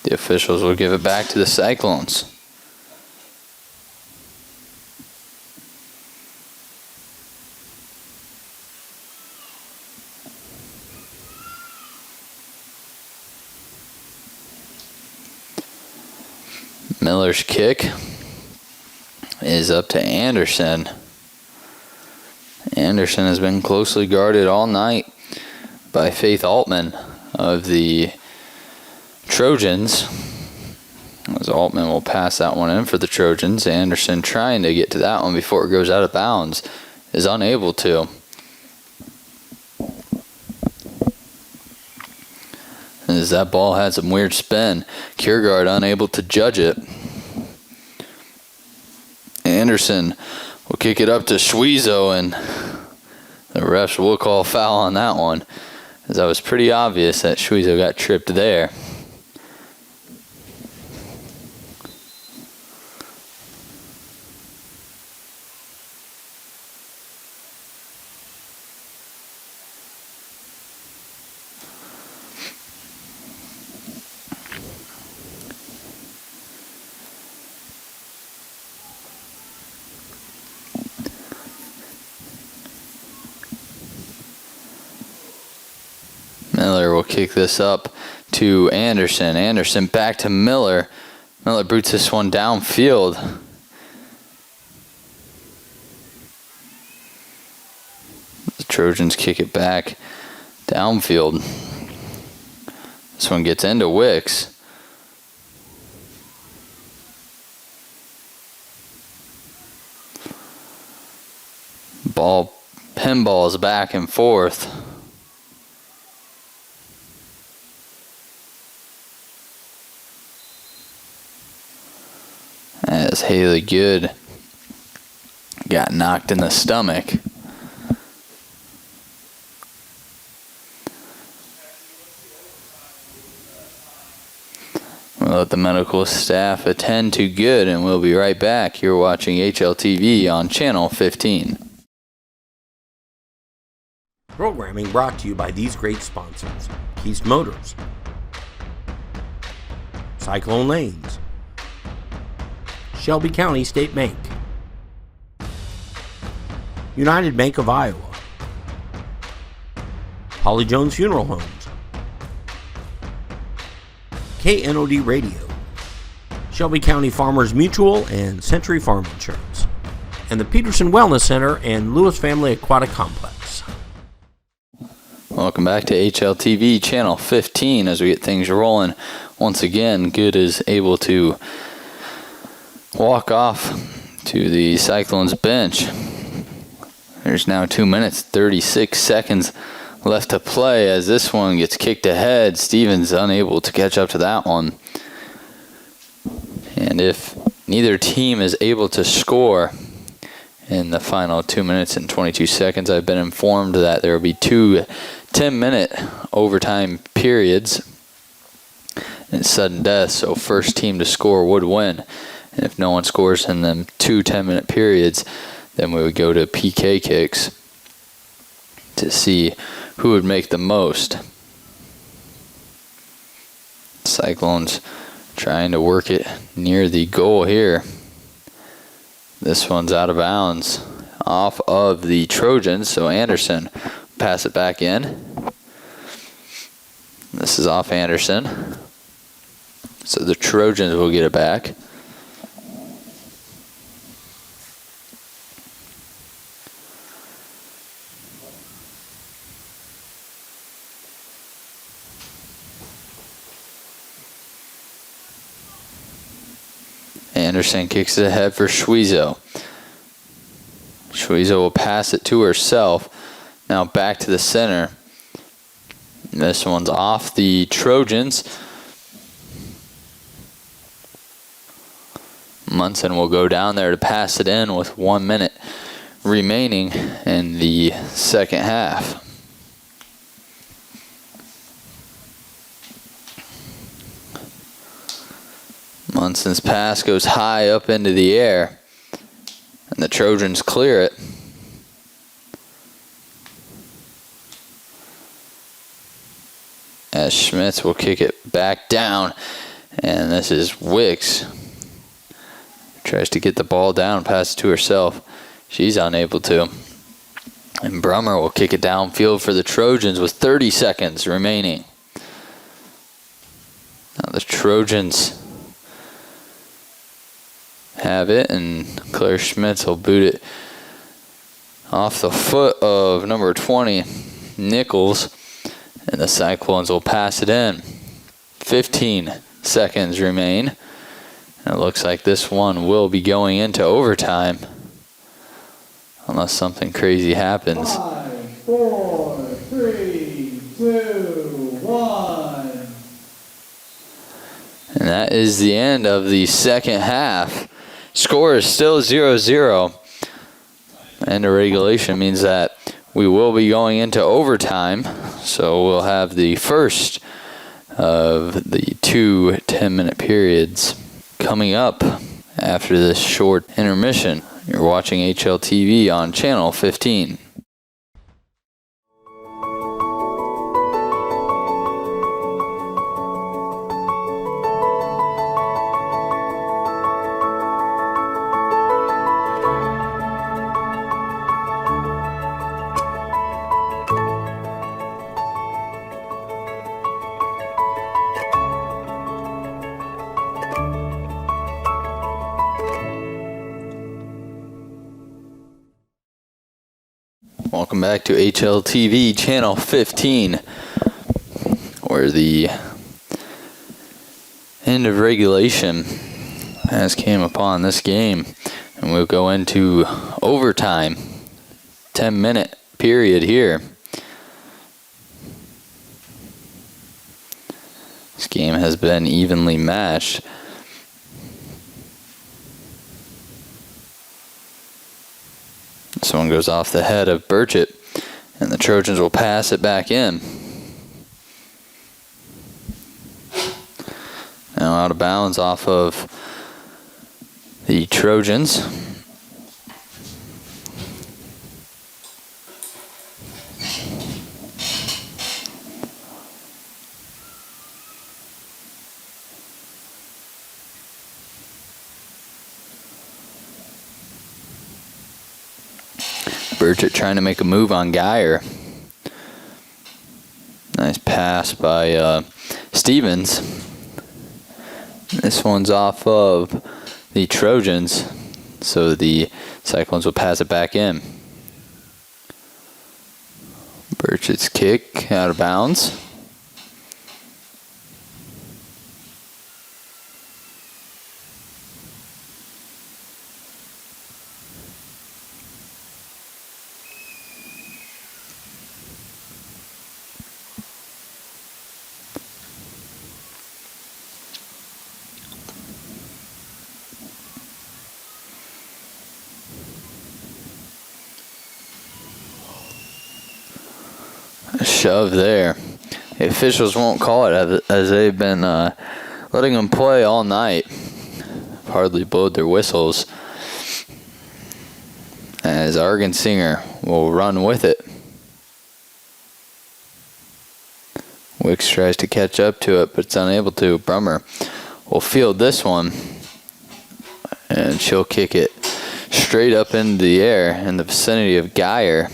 The officials will give it back to the Cyclones. Miller's kick is up to Anderson. Anderson has been closely guarded all night by Faith Altman of the Trojans. As Altman will pass that one in for the Trojans. Anderson trying to get to that one before it goes out of bounds is unable to. As that ball had some weird spin, Kiergaard unable to judge it. Anderson will kick it up to Schwezo, and the refs will call foul on that one, as that was pretty obvious that Schwezo got tripped there. Miller will kick this up to Anderson. Anderson back to Miller. Miller boots this one downfield. The Trojans kick it back downfield. This one gets into Wicks. Ball pinballs back and forth. As Haley Good got knocked in the stomach. We'll let the medical staff attend to Good, and we'll be right back. You're watching HLTV on Channel 15. Programming brought to you by these great sponsors: Keast Motors, Cyclone Lanes, Shelby County State Bank, United Bank of Iowa, Holly Jones Funeral Homes, KNOD Radio, Shelby County Farmers Mutual and Century Farm Insurance, and the Peterson Wellness Center and Lewis Family Aquatic Complex. Welcome back to HLTV Channel 15 as we get things rolling. Once again, Good is able to walk off to the Cyclones bench. There's now 2 minutes, 36 seconds left to play as this one gets kicked ahead. Stevens unable to catch up to that one. And if neither team is able to score in the final 2 minutes and 22 seconds, I've been informed that there will be two 10-minute overtime periods and sudden death, so first team to score would win. And if no one scores in them two 10-minute periods, then we would go to PK kicks to see who would make the most. Cyclones trying to work it near the goal here. This one's out of bounds off of the Trojans, so Anderson pass it back in. This is off Anderson. So the Trojans will get it back. Anderson kicks it ahead for Schwezo. Schwezo will pass it to herself. Now back to the center. This one's off the Trojans. Munson will go down there to pass it in with 1 minute remaining in the second half. Munson's pass goes high up into the air, and the Trojans clear it. As Schmitz will kick it back down, and this is Wicks. Tries to get the ball down, pass it to herself. She's unable to. And Brummer will kick it downfield for the Trojans with 30 seconds remaining. Now the Trojans have it, and Claire Schmitz will boot it off the foot of number 20, Nichols, and the Cyclones will pass it in. 15 seconds remain. And it looks like this one will be going into overtime, unless something crazy happens. 5, 4, 3, 2, 1. And that is the end of the second half. Score is still 0-0. End of regulation means that we will be going into overtime. So we'll have the first of the 2 10-minute periods coming up after this short intermission. You're watching HLTV on channel 15. Welcome back to HLTV channel 15, where the end of regulation has came upon this game, and we'll go into overtime. 10-minute period here. This game has been evenly matched. This one goes off the head of Burchett, and the Trojans will pass it back in. Now out of bounds off of the Trojans. Burchett trying to make a move on Geyer. Nice pass by Stevens. This one's off of the Trojans, so the Cyclones will pass it back in. Burchett's kick out of bounds. Shove there. The officials won't call it as they've been letting them play all night. Hardly blowed their whistles. As Argensinger will run with it. Wicks tries to catch up to it, but it's unable to. Brummer will field this one, and she'll kick it straight up into the air in the vicinity of Geyer.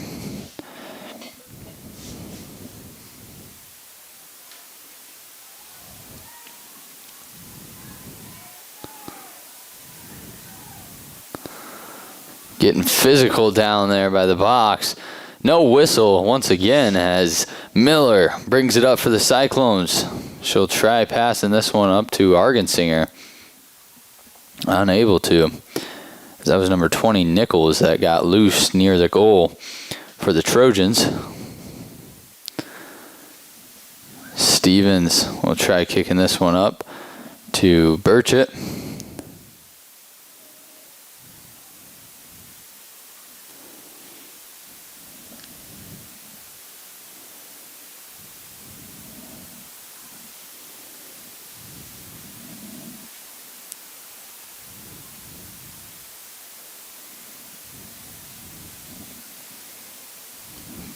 Getting physical down there by the box. No whistle once again as Miller brings it up for the Cyclones. She'll try passing this one up to Argensinger. Unable to. That was number 20, Nichols, that got loose near the goal for the Trojans. Stevens will try kicking this one up to Burchett.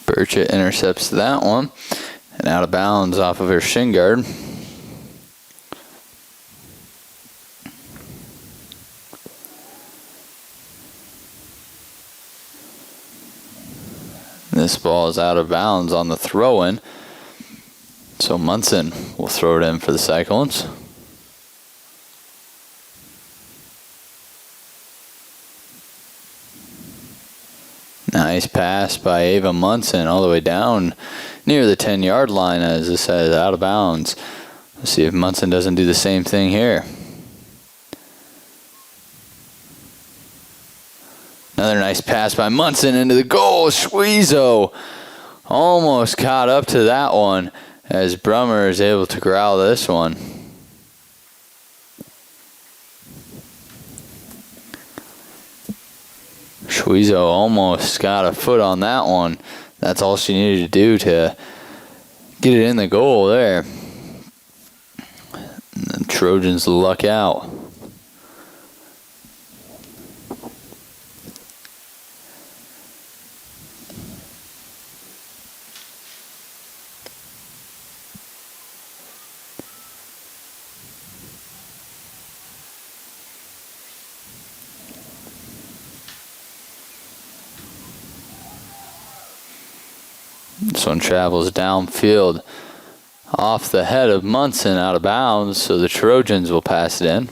Burchett intercepts that one, and out of bounds off of her shin guard. This ball is out of bounds on the throw-in, so Munson will throw it in for the Cyclones. Nice pass by Ava Munson all the way down near the 10-yard line as this is out of bounds. Let's see if Munson doesn't do the same thing here. Another nice pass by Munson into the goal. Schweezo almost caught up to that one as Brummer is able to corral this one. Schweezo almost got a foot on that one. That's all she needed to do to get it in the goal there. And the Trojans luck out. This one travels downfield off the head of Munson out of bounds, so the Trojans will pass it in.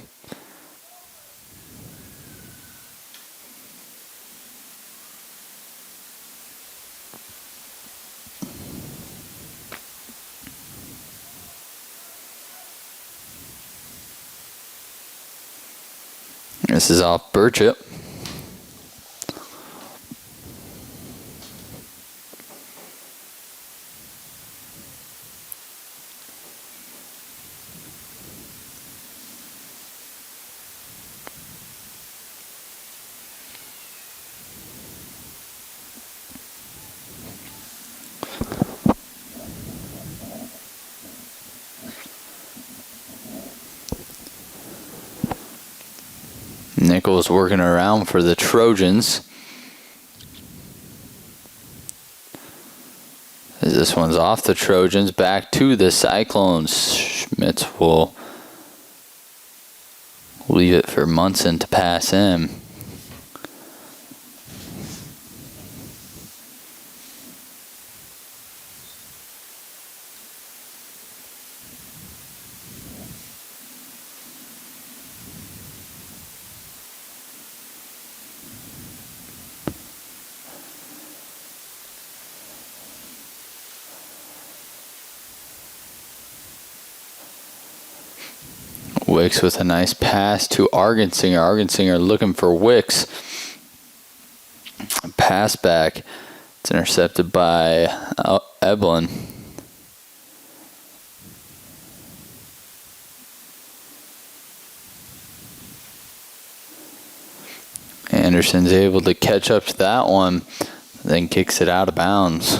This is off Burchett. Nichols working around for the Trojans. As this one's off the Trojans, back to the Cyclones. Schmitz will leave it for Munson to pass in. Wicks with a nice pass to Argensinger. Argensinger looking for Wicks. Pass back. It's intercepted by Eblin. Anderson's able to catch up to that one, then kicks it out of bounds.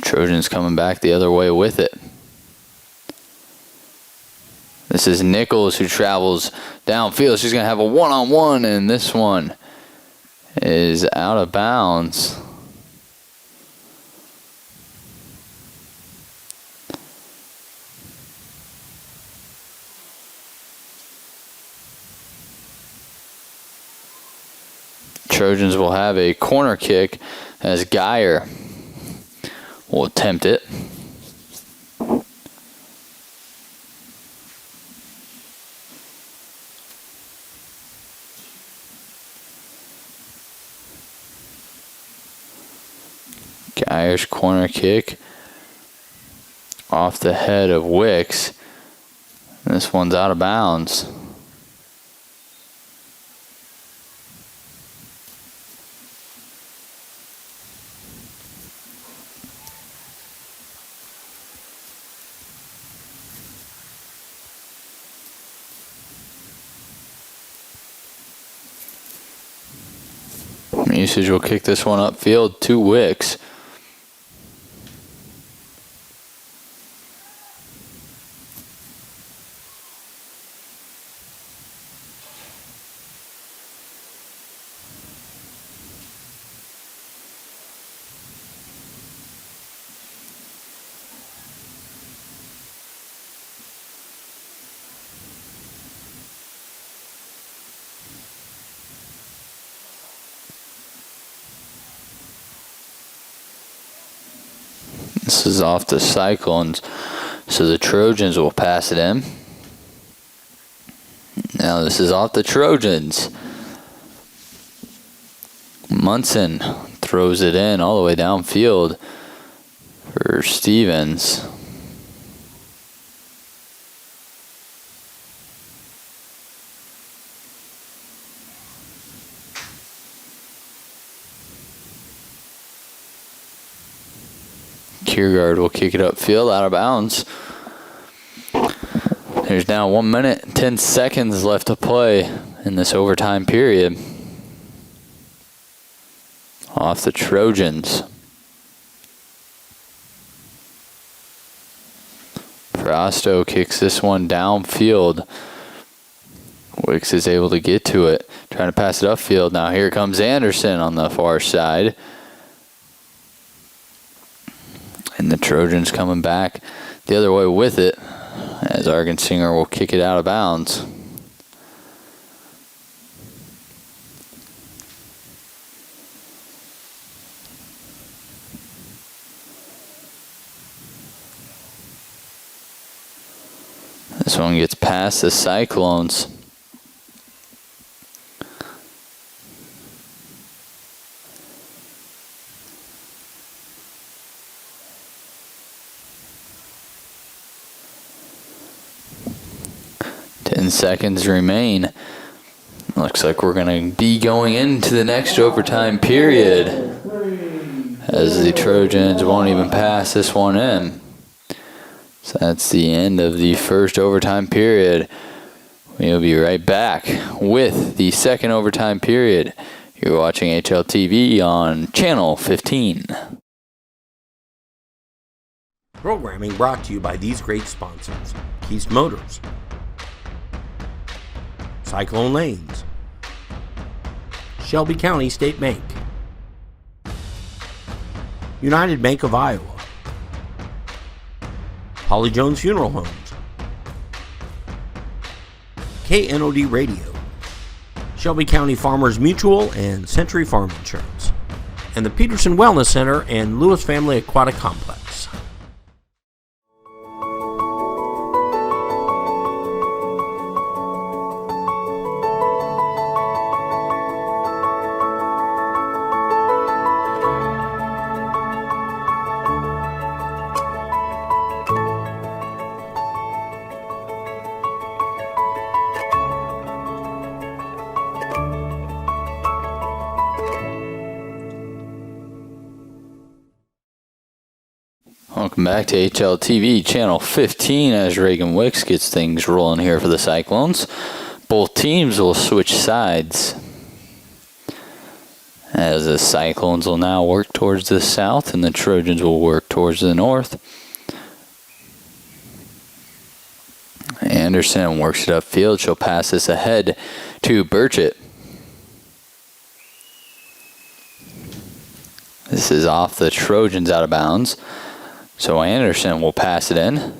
Trojans coming back the other way with it. This is Nichols who travels downfield. She's going to have a one-on-one, and this one is out of bounds. Trojans will have a corner kick as Geyer will attempt it. Geyer's corner kick off the head of Wicks. This one's out of bounds. Usage will kick this one upfield to Wicks. This is off the Cyclones, so the Trojans will pass it in. Now this is off the Trojans. Munson throws it in all the way downfield for Stevens. Kiergaard will kick it upfield, out of bounds. There's now 1 minute and 10 seconds left to play in this overtime period. Off the Trojans. Frosto kicks this one downfield. Wicks is able to get to it, trying to pass it upfield. Now here comes Anderson on the far side. And the Trojans coming back the other way with it, as Argensinger will kick it out of bounds. This one gets past the Cyclones. Seconds remain. Looks like we're going to be going into the next overtime period, as the Trojans won't even pass this one in. So that's the end of the first overtime period. We'll be right back with the second overtime period. You're watching HLTV on Channel 15. Programming brought to you by these great sponsors: Keast Motors, Cyclone Lanes, Shelby County State Bank, United Bank of Iowa, Holly Jones Funeral Homes, KNOD Radio, Shelby County Farmers Mutual and Century Farm Insurance, and the Peterson Wellness Center and Lewis Family Aquatic Complex. Welcome back to HLTV Channel 15 as Reagan Wicks gets things rolling here for the Cyclones. Both teams will switch sides, as the Cyclones will now work towards the south and the Trojans will work towards the north. Anderson works it upfield. She'll pass this ahead to Burchett. This is off the Trojans, out of bounds. So Anderson will pass it in.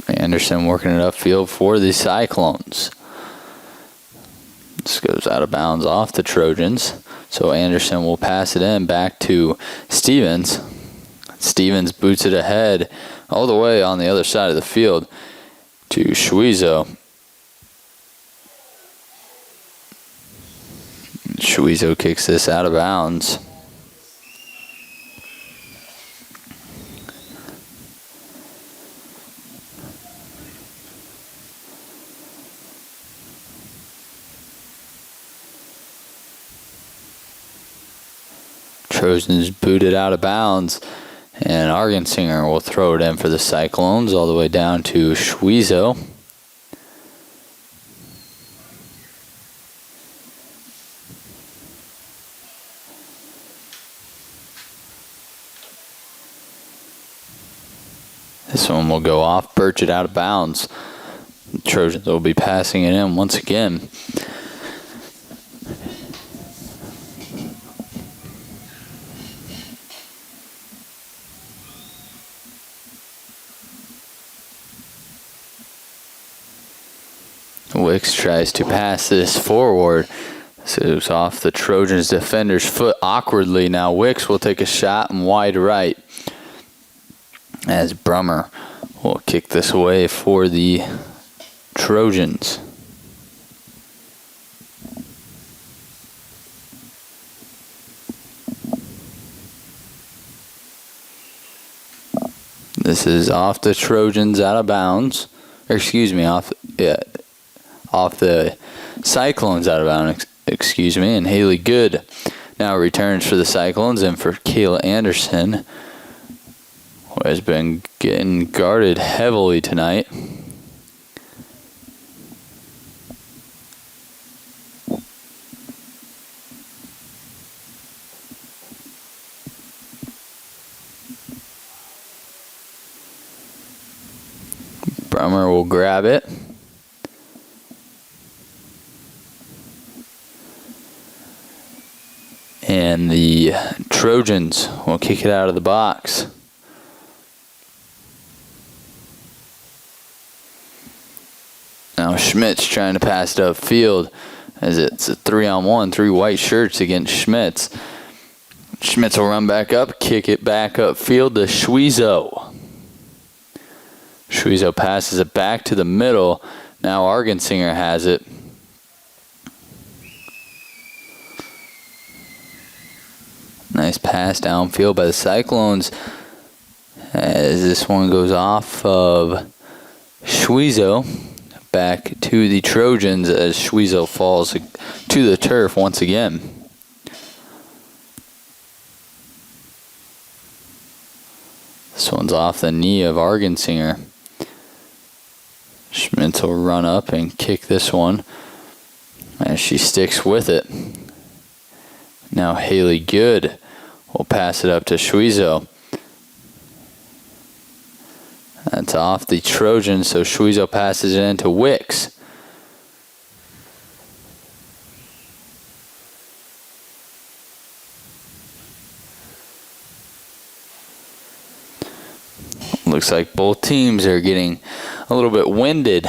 Anderson working it upfield for the Cyclones. This goes out of bounds off the Trojans. So Anderson will pass it in back to Stevens. Stevens boots it ahead all the way on the other side of the field to Schwizo. Schwizo kicks this out of bounds. Trojans booted out of bounds. And Argensinger will throw it in for the Cyclones all the way down to Schwizo. This one will go off. Burchett out of bounds. The Trojans will be passing it in once again. Wicks tries to pass this forward. So it was off the Trojans defender's foot awkwardly. Now Wicks will take a shot and wide right, as Brummer will kick this away for the Trojans. This is off the Trojans, out of bounds. Or excuse me, off the Cyclones, out of bounds. Excuse me. And Haley Good now returns for the Cyclones, and for Kayla Anderson, who has been getting guarded heavily tonight. Brummer will grab it. And the Trojans will kick it out of the box. Now Schmitz trying to pass it upfield, as it's a 3-on-1, 3 white shirts against Schmitz. Schmitz will run back up, kick it back upfield to Schwezo. Schwezo passes it back to the middle. Now Argensinger has it. Nice pass downfield by the Cyclones, as this one goes off of Schwezo back to the Trojans, as Schwezo falls to the turf once again. This one's off the knee of Argensinger. Schmitz will run up and kick this one, as she sticks with it. Now Haley Good will pass it up to Schwezo. That's off the Trojans, so Schwezo passes it into Wicks. Looks like both teams are getting a little bit winded,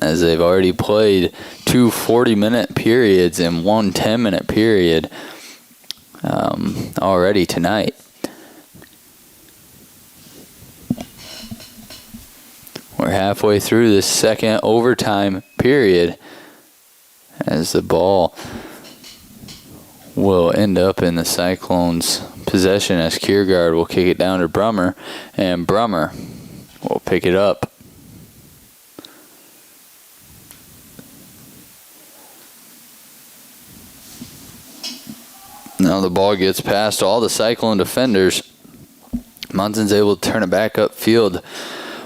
as they've already played 2 40-minute periods and 1 10-minute period already tonight. We're halfway through this second overtime period, as the ball will end up in the Cyclones' possession, as Kiergaard will kick it down to Brummer, and Brummer will pick it up. Now the ball gets past all the Cyclone defenders. Munson's able to turn it back upfield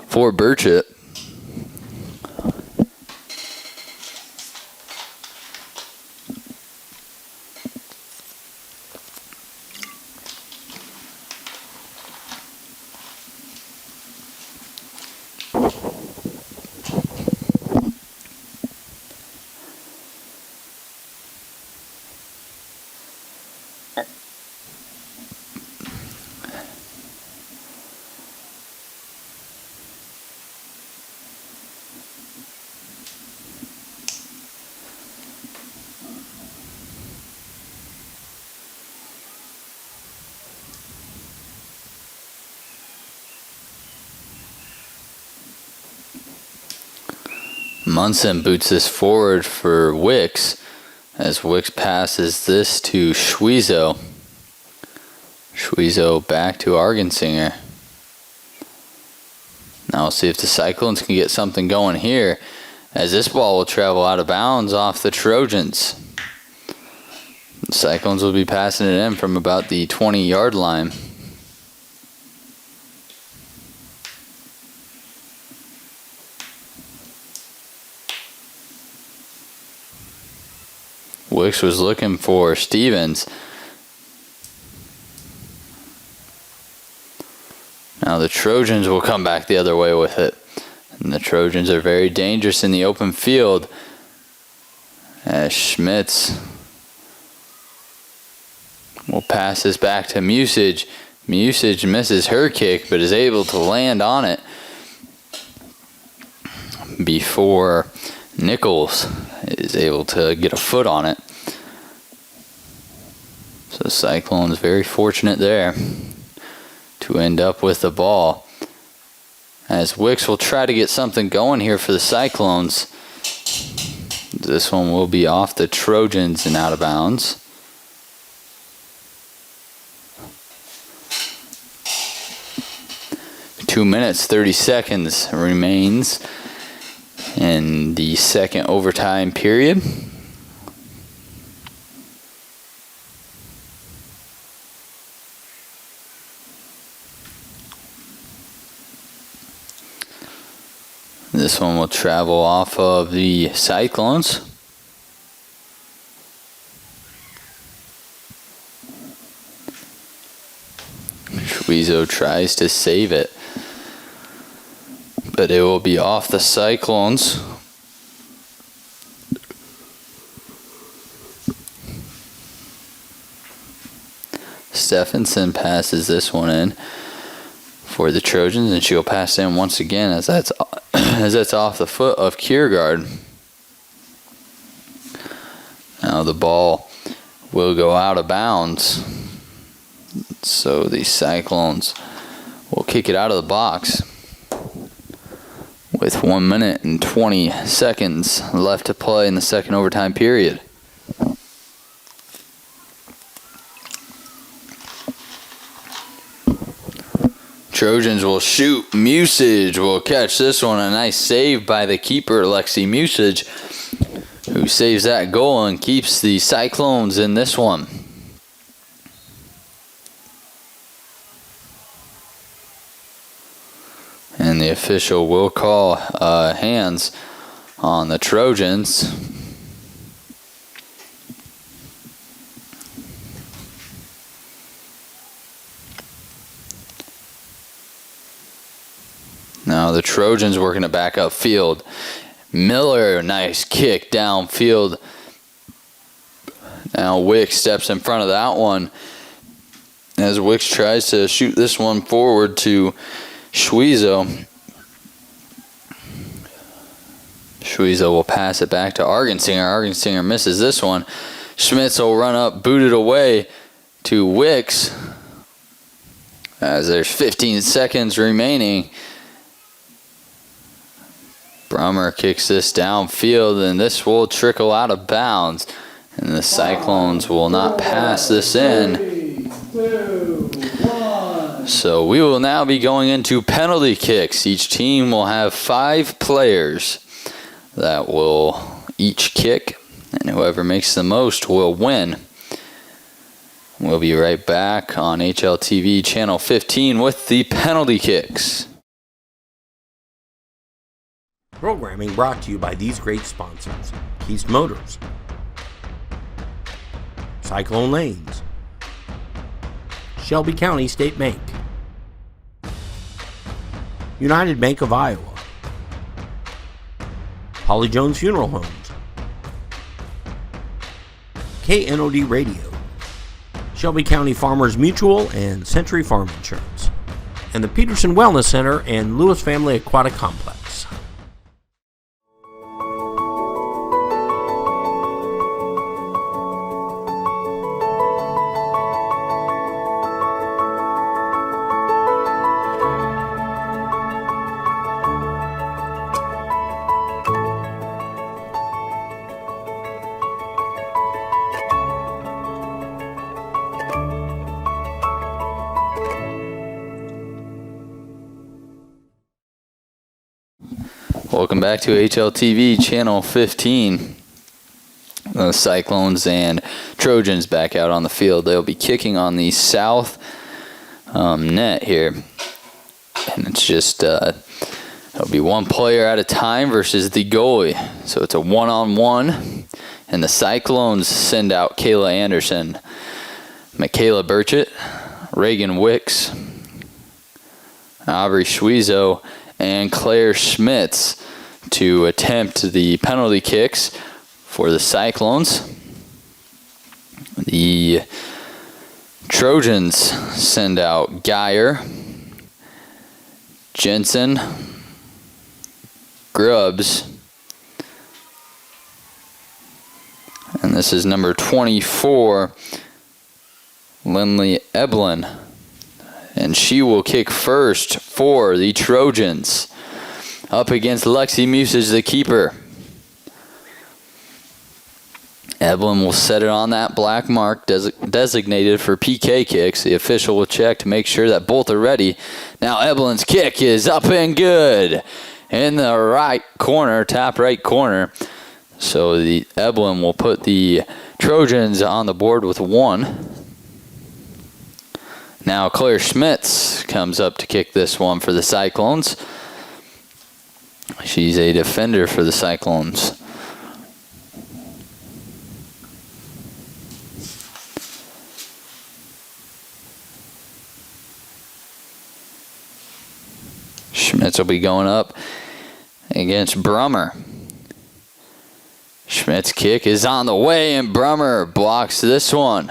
for Burchett. Munson boots this forward for Wicks, as Wicks passes this to Schwezo. Schwezo back to Argensinger. Now we'll see if the Cyclones can get something going here, as this ball will travel out of bounds off the Trojans. The Cyclones will be passing it in from about the 20-yard line. Wicks was looking for Stevens. Now the Trojans will come back the other way with it. And the Trojans are very dangerous in the open field, as Schmitz will pass this back to Musage. Musage misses her kick, but is able to land on it. before Nichols is able to get a foot on it. So Cyclone is very fortunate there to end up with the ball. As Wicks will try to get something going here for the Cyclones. This one will be off the Trojans and out of bounds. Two minutes, 30 seconds remains in the second overtime period. This one will travel off of the Cyclones. Schwezo tries to save it, but it will be off the Cyclones. Stephenson passes this one in for the Trojans, and she'll pass in once again as that's off the foot of Kiergaard. Now the ball will go out of bounds, so the Cyclones will kick it out of the box with 1 minute and 20 seconds left to play in the second overtime period. Trojans will shoot. Musage will catch this one. A nice save by the keeper, Lexi Musage, who saves that goal and keeps the Cyclones in this one. And the official will call hands on the Trojans. Now the Trojans working it back upfield. Miller, nice kick downfield. Now Wicks steps in front of that one as Wicks tries to shoot this one forward to Schwezo. Schwezo will pass it back to Argensinger. Argensinger misses this one. Schmitz will run up, boot it away to Wicks as there's 15 seconds remaining. Brummer kicks this downfield, and this will trickle out of bounds. And the Cyclones will not pass this in. 3, 2, 1. So we will now be going into penalty kicks. Each team will have 5 players that will each kick, and whoever makes the most will win. We'll be right back on HLTV Channel 15 with the penalty kicks. Programming brought to you by these great sponsors: Keast Motors, Cyclone Lanes, Shelby County State Bank, United Bank of Iowa, Holly Jones Funeral Homes, KNOD Radio, Shelby County Farmers Mutual and Century Farm Insurance, and the Peterson Wellness Center and Lewis Family Aquatic Complex. Welcome back to HLTV Channel 15. The Cyclones and Trojans back out on the field. They'll be kicking on the south net here. And it's just, it'll be one player at a time versus the goalie. So it's a one-on-one. And the Cyclones send out Kayla Anderson, Michaela Burchett, Reagan Wicks, Aubrey Schwezo, and Claire Schmitz to attempt the penalty kicks for the Cyclones. The Trojans send out Geyer, Jensen, Grubbs. And this is number 24, Lindley Eblin. And she will kick first for the Trojans. Up against Lexi Musage, the keeper. Eblin will set it on that black mark designated for PK kicks. The official will check to make sure that both are ready. Now Eblin's kick is up and good in the right corner, top right corner. So the Eblin will put the Trojans on the board with 1. Now Claire Schmitz comes up to kick this one for the Cyclones. She's a defender for the Cyclones. Schmitz will be going up against Brummer. Schmidt's kick is on the way, and Brummer blocks this one.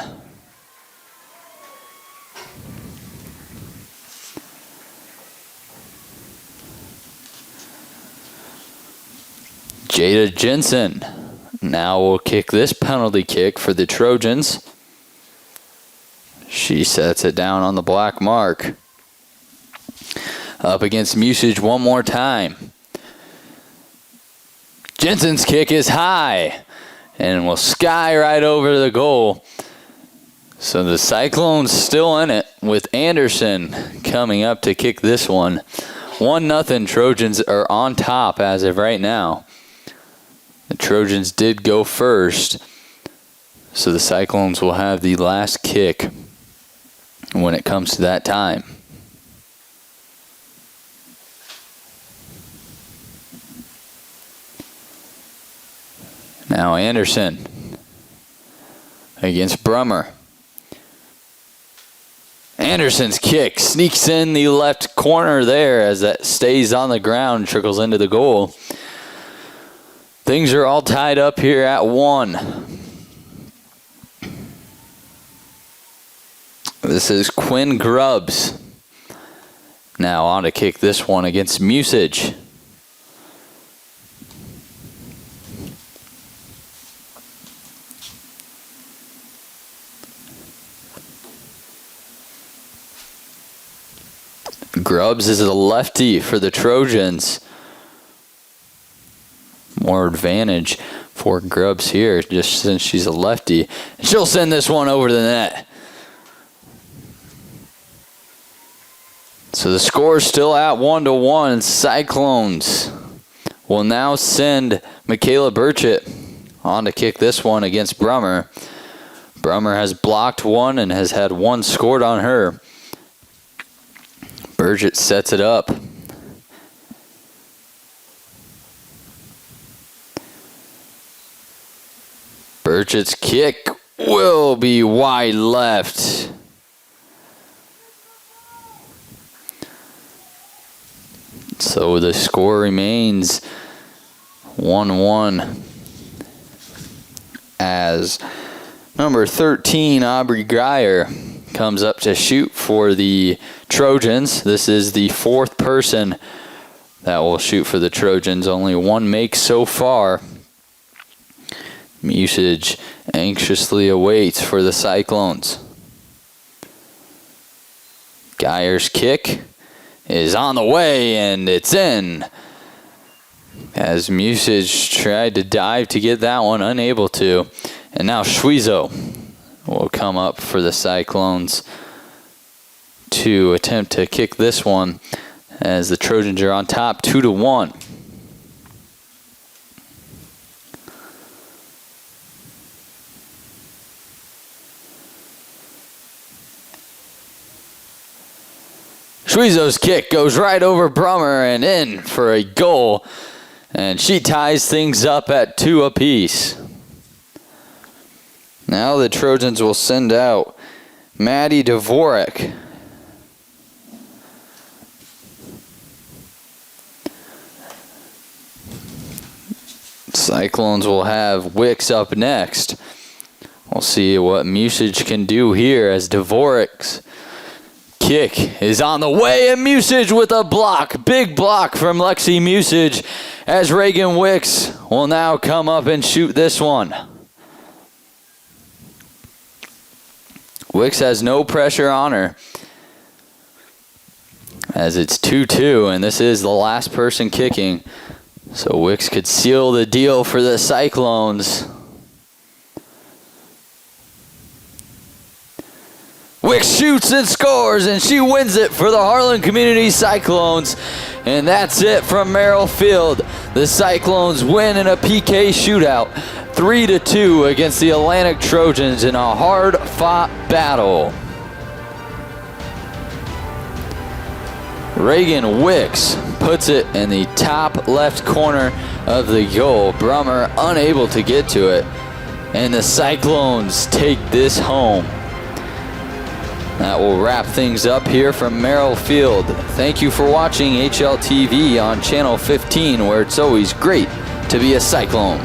Jada Jensen now will kick this penalty kick for the Trojans. She sets it down on the black mark. Up against Musage one more time. Jensen's kick is high and will sky right over the goal. So the Cyclones still in it with Anderson coming up to kick this one. 1-0 Trojans are on top as of right now. The Trojans did go first, so the Cyclones will have the last kick when it comes to that time. Now Anderson against Brummer. Anderson's kick sneaks in the left corner there as that stays on the ground, trickles into the goal. Things are all tied up here at 1. This is Quinn Grubbs. Now on to kick this one against Musage. Grubbs is a lefty for the Trojans. More advantage for Grubbs here, just since she's a lefty. She'll send this one over the net. So the score is still at 1-1. Cyclones will now send Michaela Burchett on to kick this one against Brummer. Brummer has blocked one and has had one scored on her. Burchett sets it up. Burchett's kick will be wide left. So the score remains 1-1 as number 13, Aubrey Greyer, comes up to shoot for the Trojans. This is the 4th person that will shoot for the Trojans. Only one make so far. Musage anxiously awaits for the Cyclones. Geyer's kick is on the way, and it's in. As Musage tried to dive to get that one, unable to. And now Schwizo will come up for the Cyclones to attempt to kick this one as the Trojans are on top 2-1. Schwizo's kick goes right over Brummer and in for a goal, and she ties things up at 2 apiece. Now the Trojans will send out Maddie Dvorak. Cyclones will have Wicks up next. We'll see what Musage can do here as Dvorak's kick is on the way, and Musage with a block. Big block from Lexi Musage. as Reagan Wicks will now come up and shoot this one. Wicks has no pressure on her, as it's 2-2, and this is the last person kicking. So Wicks could seal the deal for the Cyclones. Wicks shoots and scores, and she wins it for the Harlan Community Cyclones. And that's it from Merrill Field. The Cyclones win in a PK shootout, 3-2 against the Atlantic Trojans in a hard-fought battle. Reagan Wicks puts it in the top left corner of the goal. Brummer unable to get to it, and the Cyclones take this home. That will wrap things up here from Merrill Field. Thank you for watching HLTV on Channel 15, where it's always great to be a Cyclone.